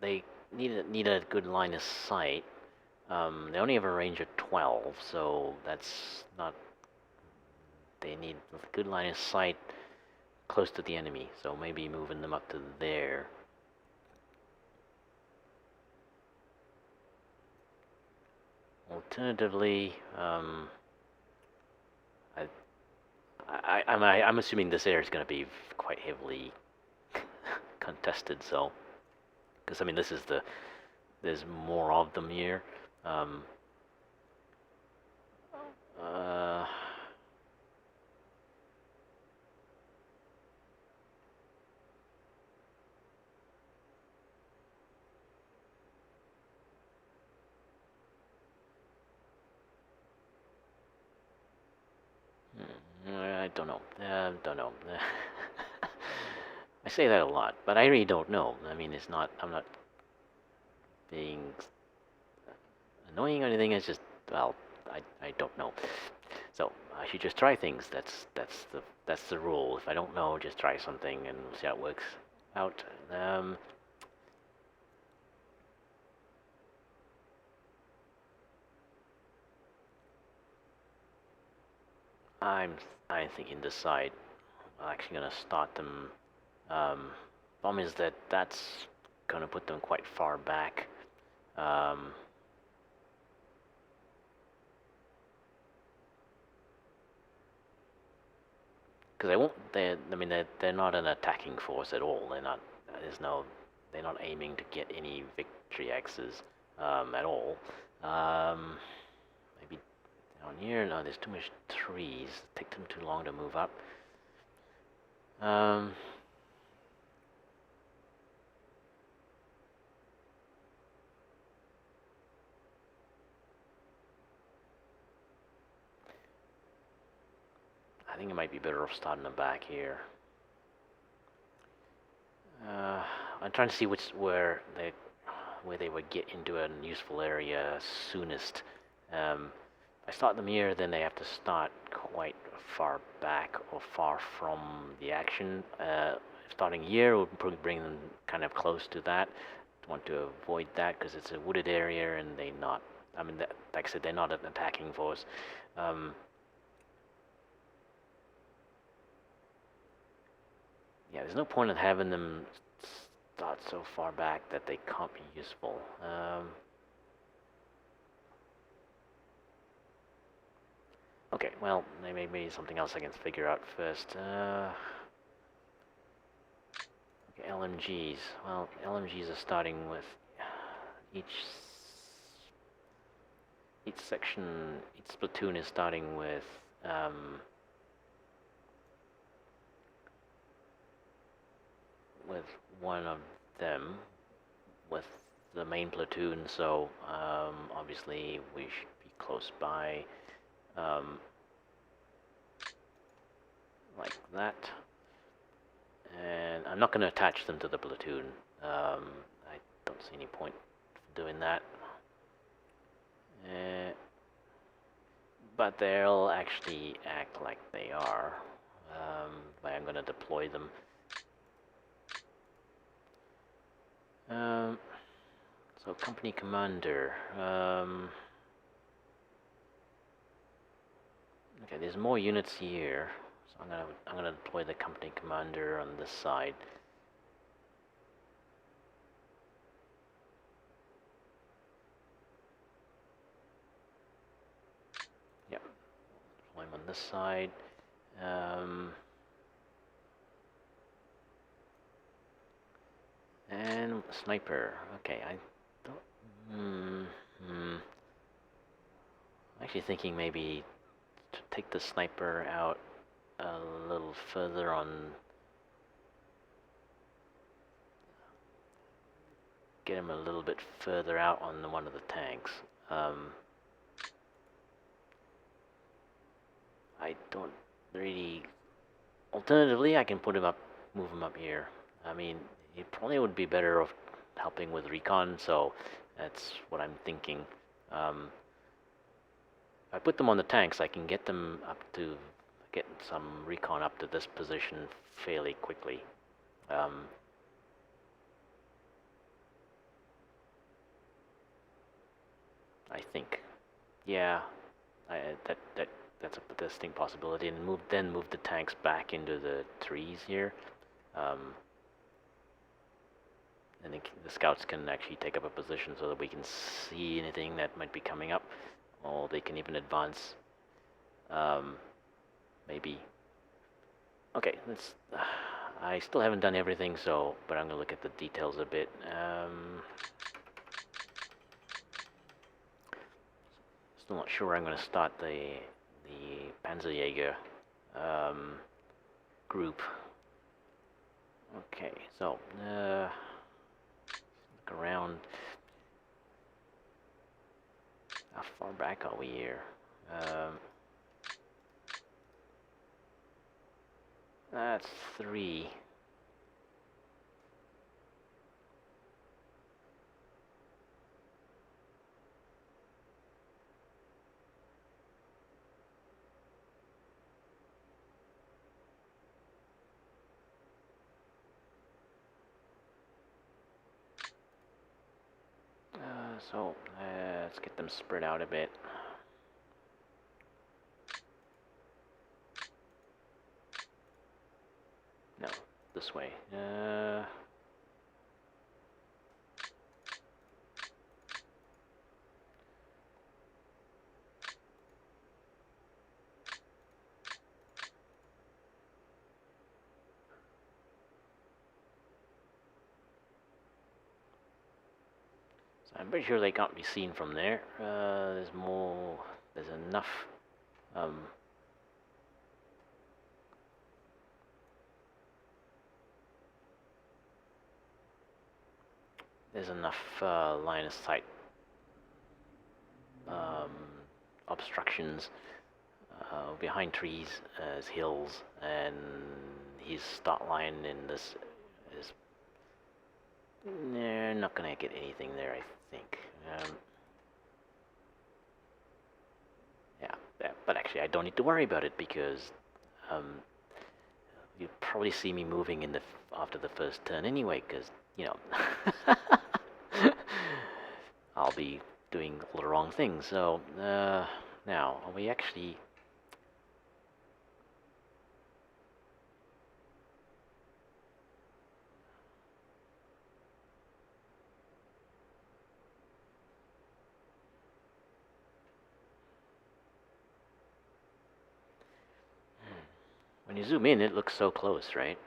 they need a good line of sight. They only have a range of 12, so that's not they need a good line of sight close to the enemy, so maybe moving them up to there. Alternatively, I'm assuming this area is going to be quite heavily contested, so because I mean there's more of them here. Uh, I don't know. Don't know. I say that a lot, but I really don't know. I mean, it's not. I'm not being annoying or anything. It's just, well, I don't know. So I should just try things. That's the rule. If I don't know, just try something and see how it works out. I'm thinking this side. I'm actually gonna start them. Problem is that that's gonna put them quite far back. Because they won't. I mean, they're not an attacking force at all. They're not. There's no. They're not aiming to get any victory X's at all. Maybe down here. No, there's too much trees. Take them too long to move up. I think it might be better off starting them back here. I'm trying to see where they would get into a useful area soonest. I start them here, then they have to start quite far back or far from the action. Starting here would probably bring them kind of close to that. Want to avoid that because it's a wooded area and they're not. I mean, like I said, they're not an attacking force. Yeah, there's no point in having them start so far back that they can't be useful. Okay, well, maybe something else I can figure out first. Okay, LMGs. Well, LMGs are starting with each section, each platoon is starting with one of them, with the main platoon, so obviously we should be close by, like that. And I'm not going to attach them to the platoon. I don't see any point doing that. But they'll actually act like they are. But I'm going to deploy them. So company commander. Okay, there's more units here. So I'm gonna deploy the company commander on this side. Yep, deploy him on this side. And sniper. Okay, I don't. I'm actually thinking maybe to take the sniper out a little further on. Get him a little bit further out on one of the tanks. I don't really. Alternatively, I can put him up, move him up here. I mean, he probably would be better off helping with recon, so that's what I'm thinking. If I put them on the tanks, I can get them up to get some recon up to this position fairly quickly. I think, yeah, that that's a distinct possibility, and move the tanks back into the trees here. And the scouts can actually take up a position so that we can see anything that might be coming up, or they can even advance. Maybe. Okay, let's. I still haven't done everything, but I'm gonna look at the details a bit. Still not sure where I'm gonna start the Panzerjäger group. Okay, so look around. How far back are we here? That's 3. So let's get them spread out a bit. No, this way. So I'm pretty sure they can't be seen from there. There's more. There's enough. There's enough line of sight obstructions behind trees as hills, and his start line in this is. They're not gonna get anything there, I think. Yeah, but actually, I don't need to worry about it because you'll probably see me moving in after the first turn anyway, because I'll be doing all the wrong things. So now, are we actually? When you zoom in, it looks so close, right?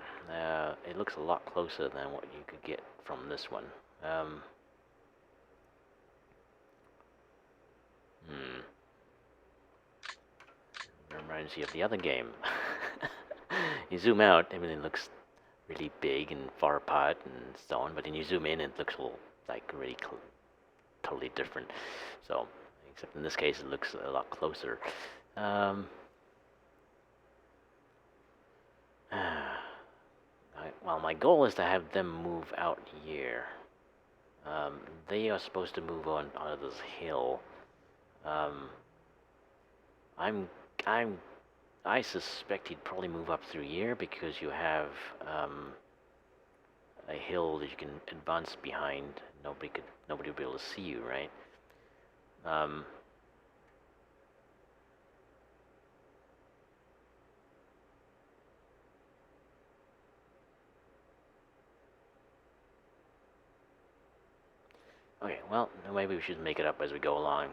It looks a lot closer than what you could get from this one. Reminds you of the other game. You zoom out, everything looks really big and far apart and so on, but then you zoom in, it looks all like really totally different. So, except in this case, it looks a lot closer. Well, my goal is to have them move out here. They are supposed to move on of this hill. I suspect he'd probably move up through here because you have a hill that you can advance behind. Nobody will be able to see you, right? Okay, well, maybe we should make it up as we go along.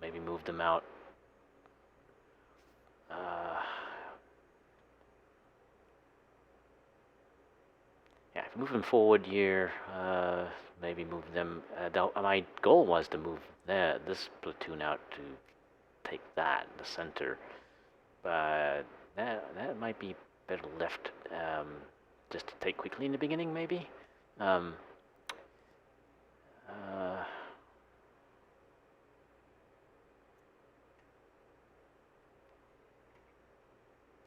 Maybe move them out. Yeah, if we move them forward here, maybe move them. My goal was to move this platoon out to take the center, but that might be better left just to take quickly in the beginning, maybe.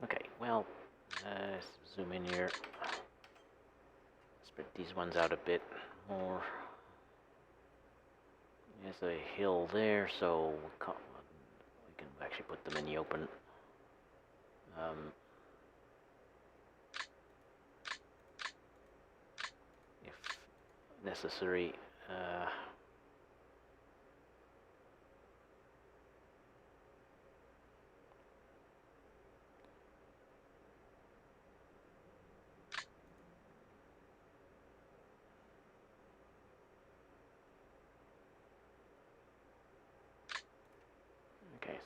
Okay, well, zoom in here. Spread these ones out a bit more. There's a hill there, so we can actually put them in the open. If necessary.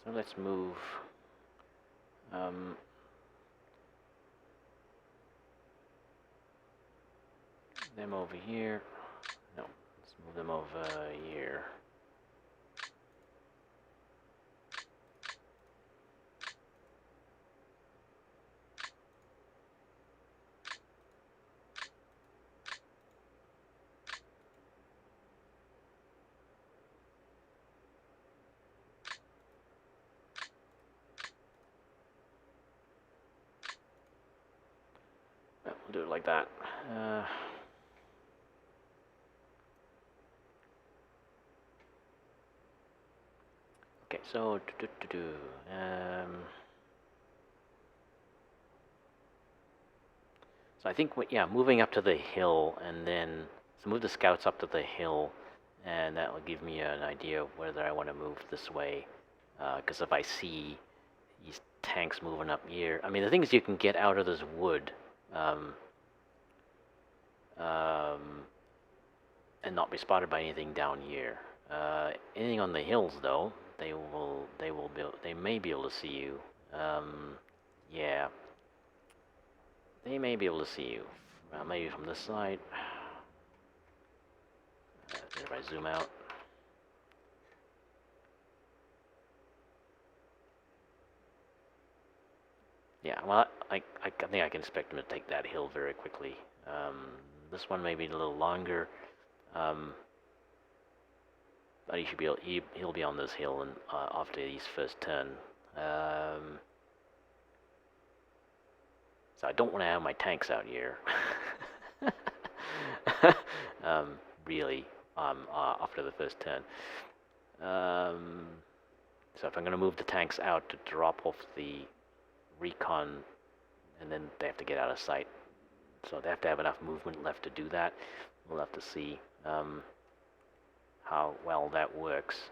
so let's move them over here. No, let's move them over here. We'll do it like that. Okay, so so I think yeah, moving up to the hill, and then so move the scouts up to the hill, and that will give me an idea of whether I want to move this way. Because if I see these tanks moving up here, I mean the thing is you can get out of this wood, and not be spotted by anything down here. Anything on the hills though, they may be able to see you. Yeah, they may be able to see you. Maybe from this side. If I zoom out. Yeah, well, I think I can expect him to take that hill very quickly. This one may be a little longer. But he should be he'll be on this hill and after his first turn. So I don't want to have my tanks out here. Really, after the first turn. So if I'm going to move the tanks out to drop off the recon, and then they have to get out of sight. So they have to have enough movement left to do that. We'll have to see how well that works.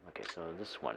Okay, so this one.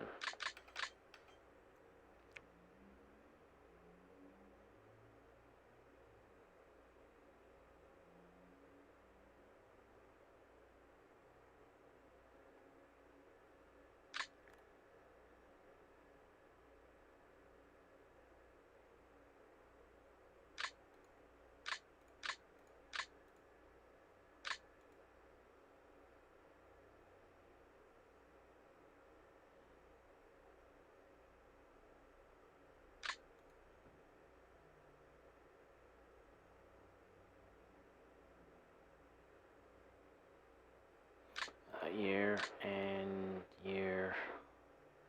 Year and year.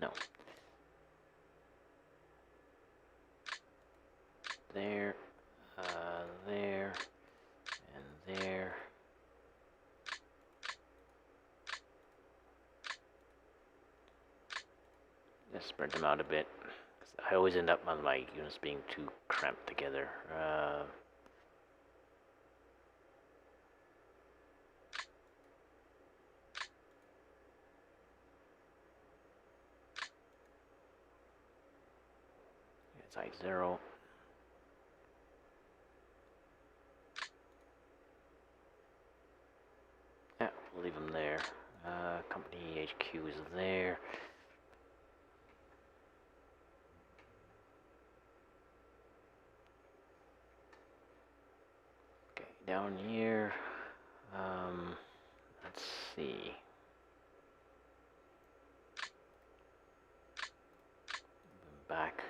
No. There, there, and there. Just spread them out a bit. I always end up on my units being too cramped together. It's like 0. Yeah, we'll leave them there. Company HQ is there. Okay, down here. Let's see. Back.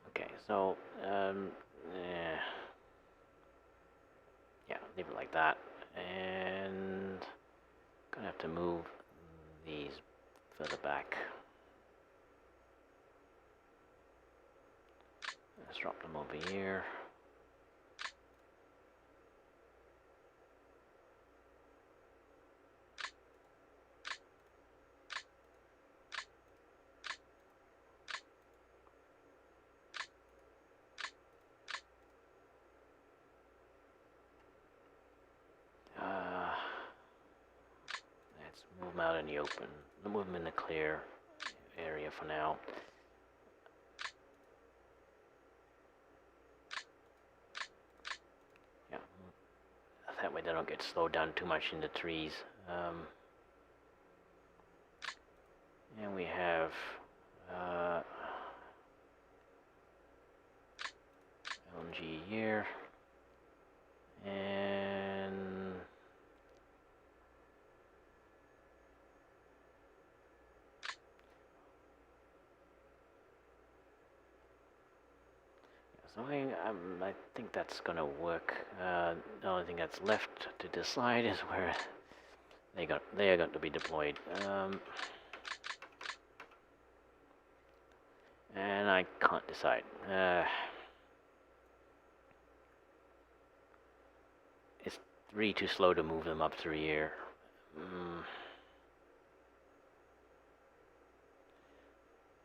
Okay, so yeah, leave it like that, and gonna have to move these further back. Let's drop them over here. them out in the open. I'll move them in the clear area for now. Yeah, that way they don't get slowed down too much in the trees. And we have LNG here, and so I think that's gonna work. The only thing that's left to decide is where they are going to be deployed. And I can't decide. It's really too slow to move them up through here.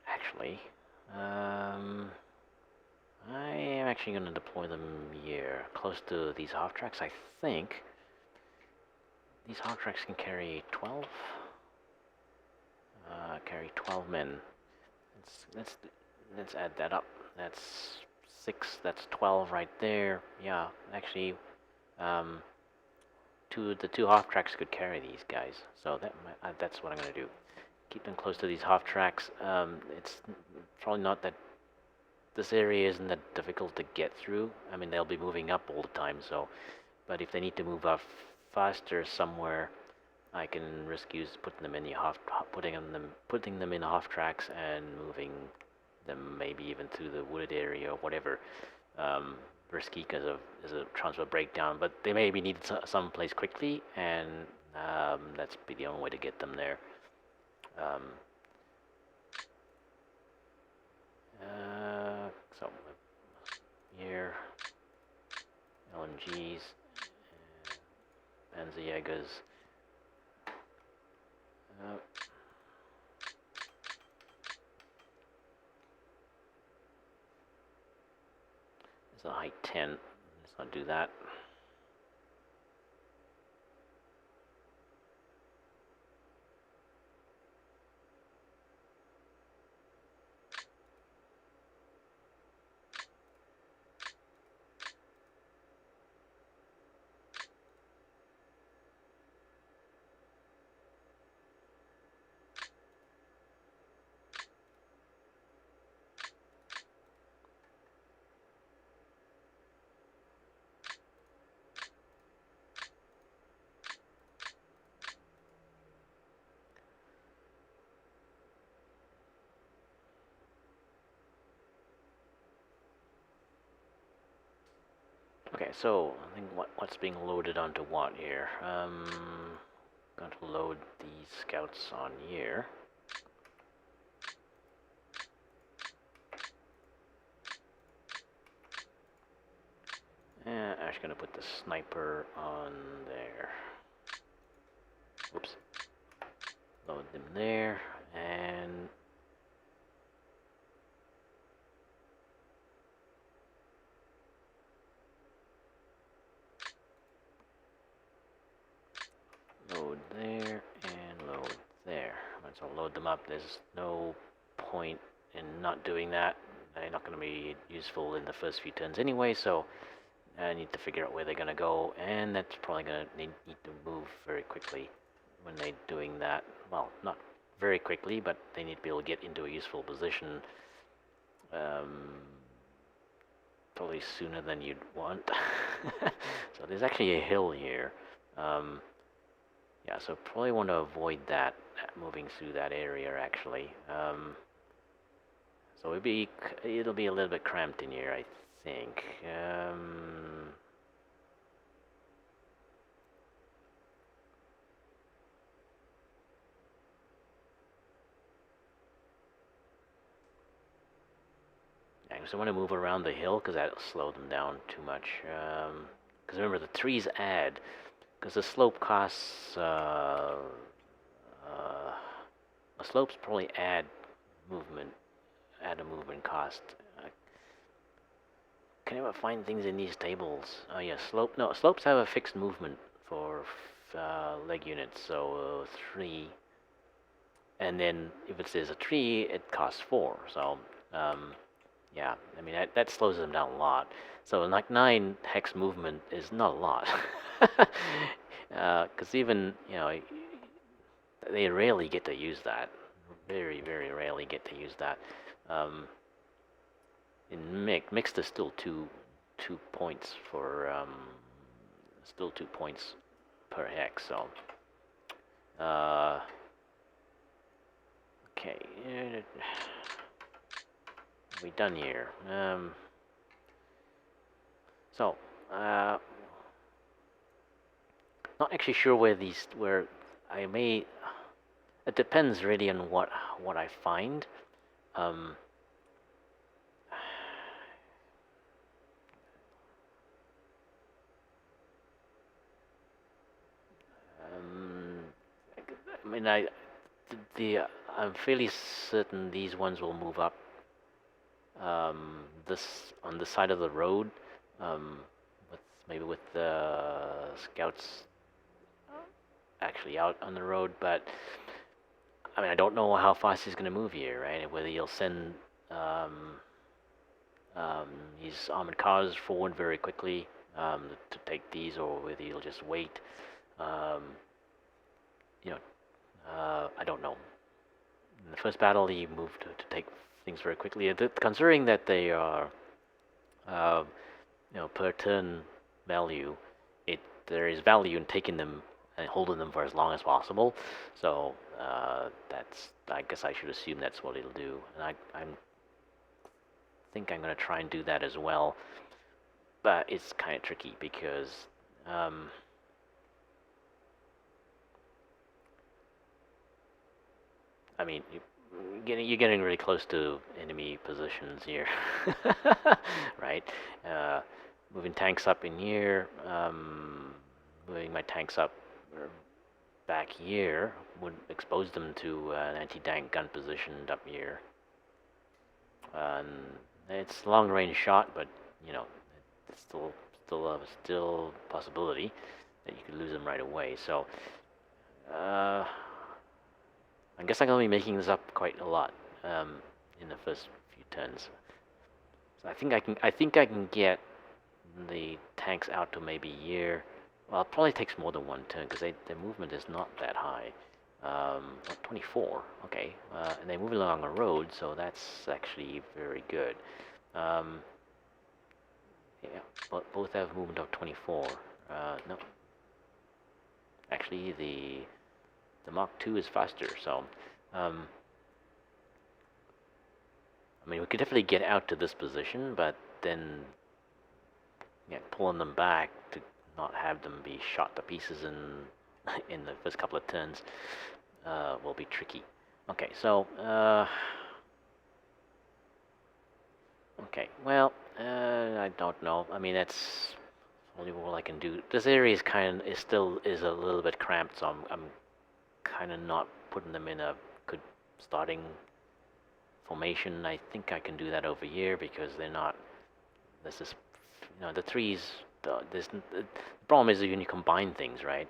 Actually, I am actually going to deploy them here, close to these half tracks. I think these half tracks can carry 12. Carry 12 men. Let's add that up. That's 6. That's 12 right there. Yeah, actually, the two half tracks could carry these guys. So that's what I'm gonna do. Keep them close to these half tracks. It's probably not that. This area isn't that difficult to get through. I mean, they'll be moving up all the time. So, but if they need to move up faster somewhere, I can risk putting them in the half tracks and moving them maybe even through the wooded area or whatever. Risky because of a transfer breakdown, but they maybe need someplace quickly, and that's be the only way to get them there. So here, LNGs, Panzerjägers. It's a height 10. Let's not do that. Okay, so I think what's being loaded onto what here? Going to load these scouts on here. And I'm just gonna put the sniper on there. Whoops. Load them there, and load there, and load there. Once I load them up, there's no point in not doing that. They're not going to be useful in the first few turns anyway, so I need to figure out where they're going to go, and that's probably going to need to move very quickly when they're doing that. Well, not very quickly, but they need to be able to get into a useful position probably sooner than you'd want. So there's actually a hill here. Yeah, so probably want to avoid that, moving through that area actually. So it'll be a little bit cramped in here, I think. So I want to move around the hill because that'll slow them down too much. Because remember, the trees add, because the slope costs, the slopes probably add a movement cost. Can I ever find things in these tables? Oh yeah, slopes have a fixed movement for leg units, so 3. and then if there's a tree, it costs 4. So yeah, I mean that slows them down a lot. So like 9 hex movement is not a lot, because even they rarely get to use that. Very very rarely get to use that. Um, in mixed is still 2 points for still 2 points per hex. So okay, we done here. So not actually sure where I may. It depends really on what I find. Um, I mean, I'm fairly certain these ones will move up. This on the side of the road, um, maybe with the scouts actually out on the road, but I mean, I don't know how fast he's going to move here, right? Whether he'll send um, these armored cars forward very quickly to take these, or whether he'll just wait. Um, I don't know. In the first battle, he moved to take things very quickly. Considering that they are, uh, per turn value, there is value in taking them and holding them for as long as possible. So I guess I should assume that's what it'll do, and I think I'm gonna try and do that as well. But it's kind of tricky because I mean, you're getting really close to enemy positions here, right? Moving tanks up in here, moving my tanks up back here would expose them to an anti-tank gun positioned up here. It's long range shot, but it's still a possibility that you could lose them right away. So I guess I'm gonna be making this up quite a lot in the first few turns. So I think I can get the tanks out to maybe here. Well, it probably takes more than one turn because their movement is not that high. 24, okay, and they move along a road, so that's actually very good. Yeah, but both have movement of 24. No, actually the Mach 2 is faster, so I mean we could definitely get out to this position, but then pulling them back to not have them be shot to pieces in the first couple of turns will be tricky. Okay, so okay, well, I don't know. I mean, that's only all I can do. This area is still a little bit cramped, so I'm kind of not putting them in a good starting formation. I think I can do that over here because they're not. This is, the trees. The problem is when you combine things, right?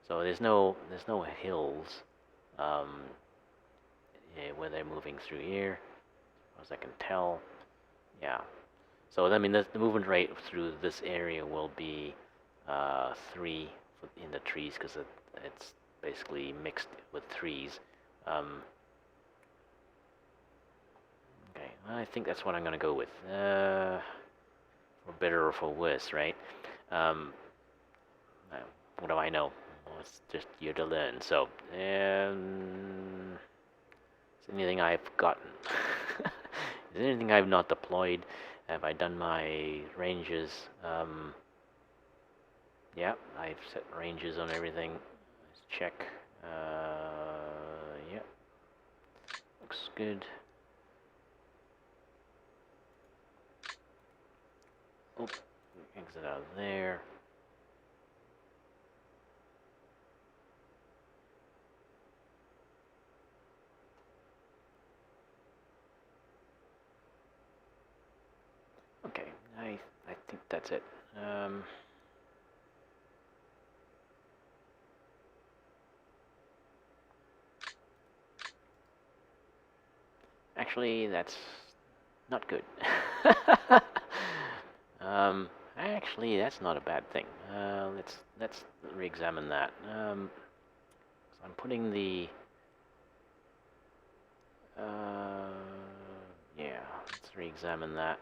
So there's no hills where they're moving through here, as I can tell. Yeah. So I mean, the movement rate through this area will be 3 in the trees because it's basically mixed with trees. Okay, I think that's what I'm gonna go with. For better or for worse, right? What do I know? Well, it's just you to learn. So, is anything I've forgotten? Is there anything I've not deployed? Have I done my ranges? Yeah, I've set ranges on everything. Let's check. Yeah, looks good. Oh, exit out of there. Okay, I think that's it. actually, that's not good. Actually, that's not a bad thing. Let's re-examine that. So I'm putting the yeah. Let's re-examine that.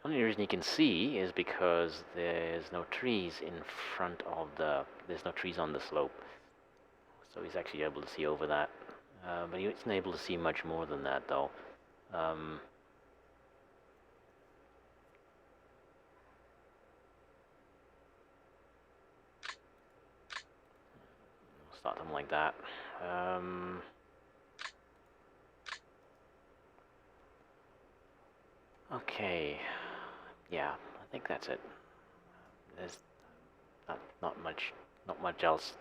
The only reason you can see is because there's no trees in front of there's no trees on the slope. So he's actually able to see over that. But he isn't able to see much more than that, though. Start them like that. Okay. Yeah, I think that's it. There's not much else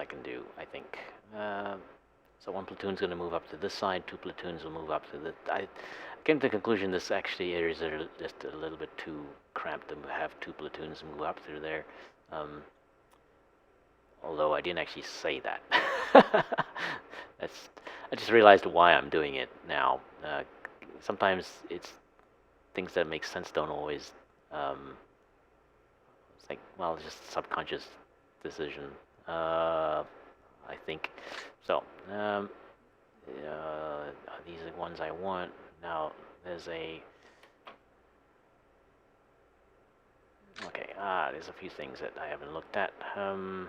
I can do, I think. So one platoon's going to move up to this side, two platoons will move up to the... I came to the conclusion this actually is just a little bit too cramped to have two platoons move up through there. Although I didn't actually say that. I just realized why I'm doing it now. Sometimes it's things that make sense don't always... it's like, well, it's just a subconscious decision. I think. So, these are the ones I want. Now, there's a... Okay, there's a few things that I haven't looked at. Might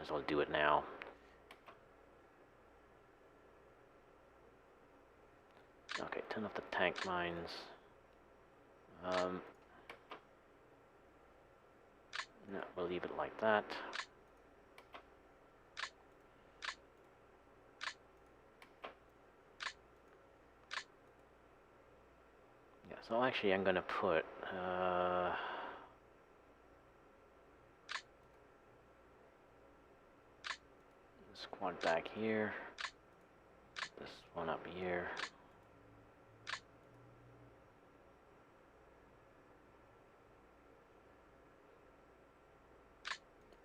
as well do it now. Okay, turn off the tank mines. No, we'll leave it like that. Yeah, so actually I'm gonna put squad back here. This one up here.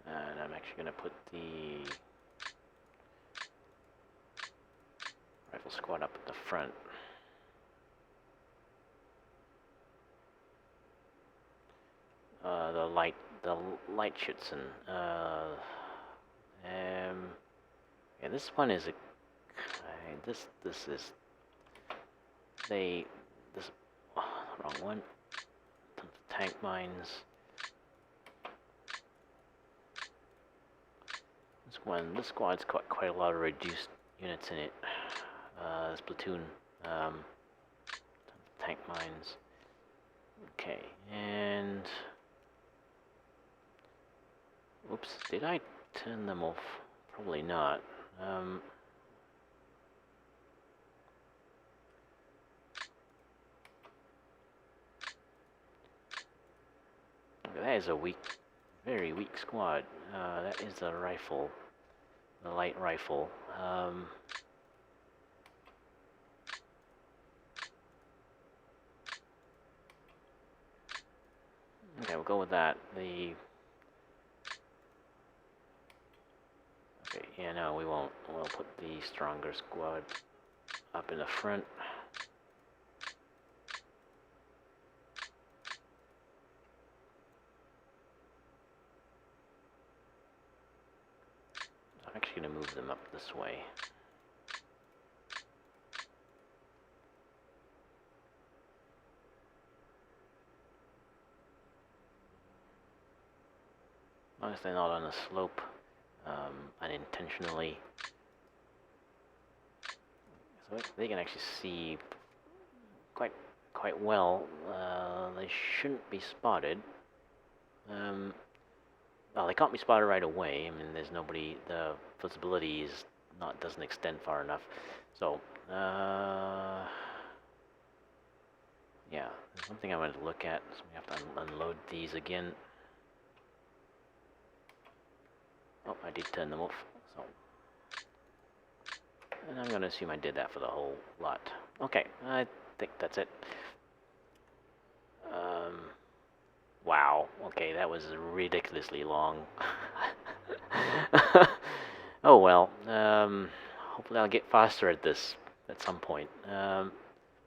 And I'm actually going to put the rifle squad up at the front. The light Schützen. Yeah, this one is this is wrong one. Tank mines. This squad's got quite a lot of reduced units in it. This platoon, tank mines. Okay, and oops, did I turn them off? Probably not. That is a very weak squad. That is the rifle, the light rifle. Okay, we'll go with that. Okay, yeah, no, we won't. We'll put the stronger squad up in the front. I'm actually going to move them up this way. As long as they're not on a slope unintentionally. So they can actually see quite well. They shouldn't be spotted. well, they can't be spotted right away. I mean, there's nobody. The visibility is not doesn't extend far enough. So, yeah, there's one thing I wanted to look at. So we have to unload these again. Oh, I did turn them off. So, and I'm gonna assume I did that for the whole lot. Okay, I think that's it. Wow. Okay, that was ridiculously long. Oh well. Hopefully I'll get faster at this at some point.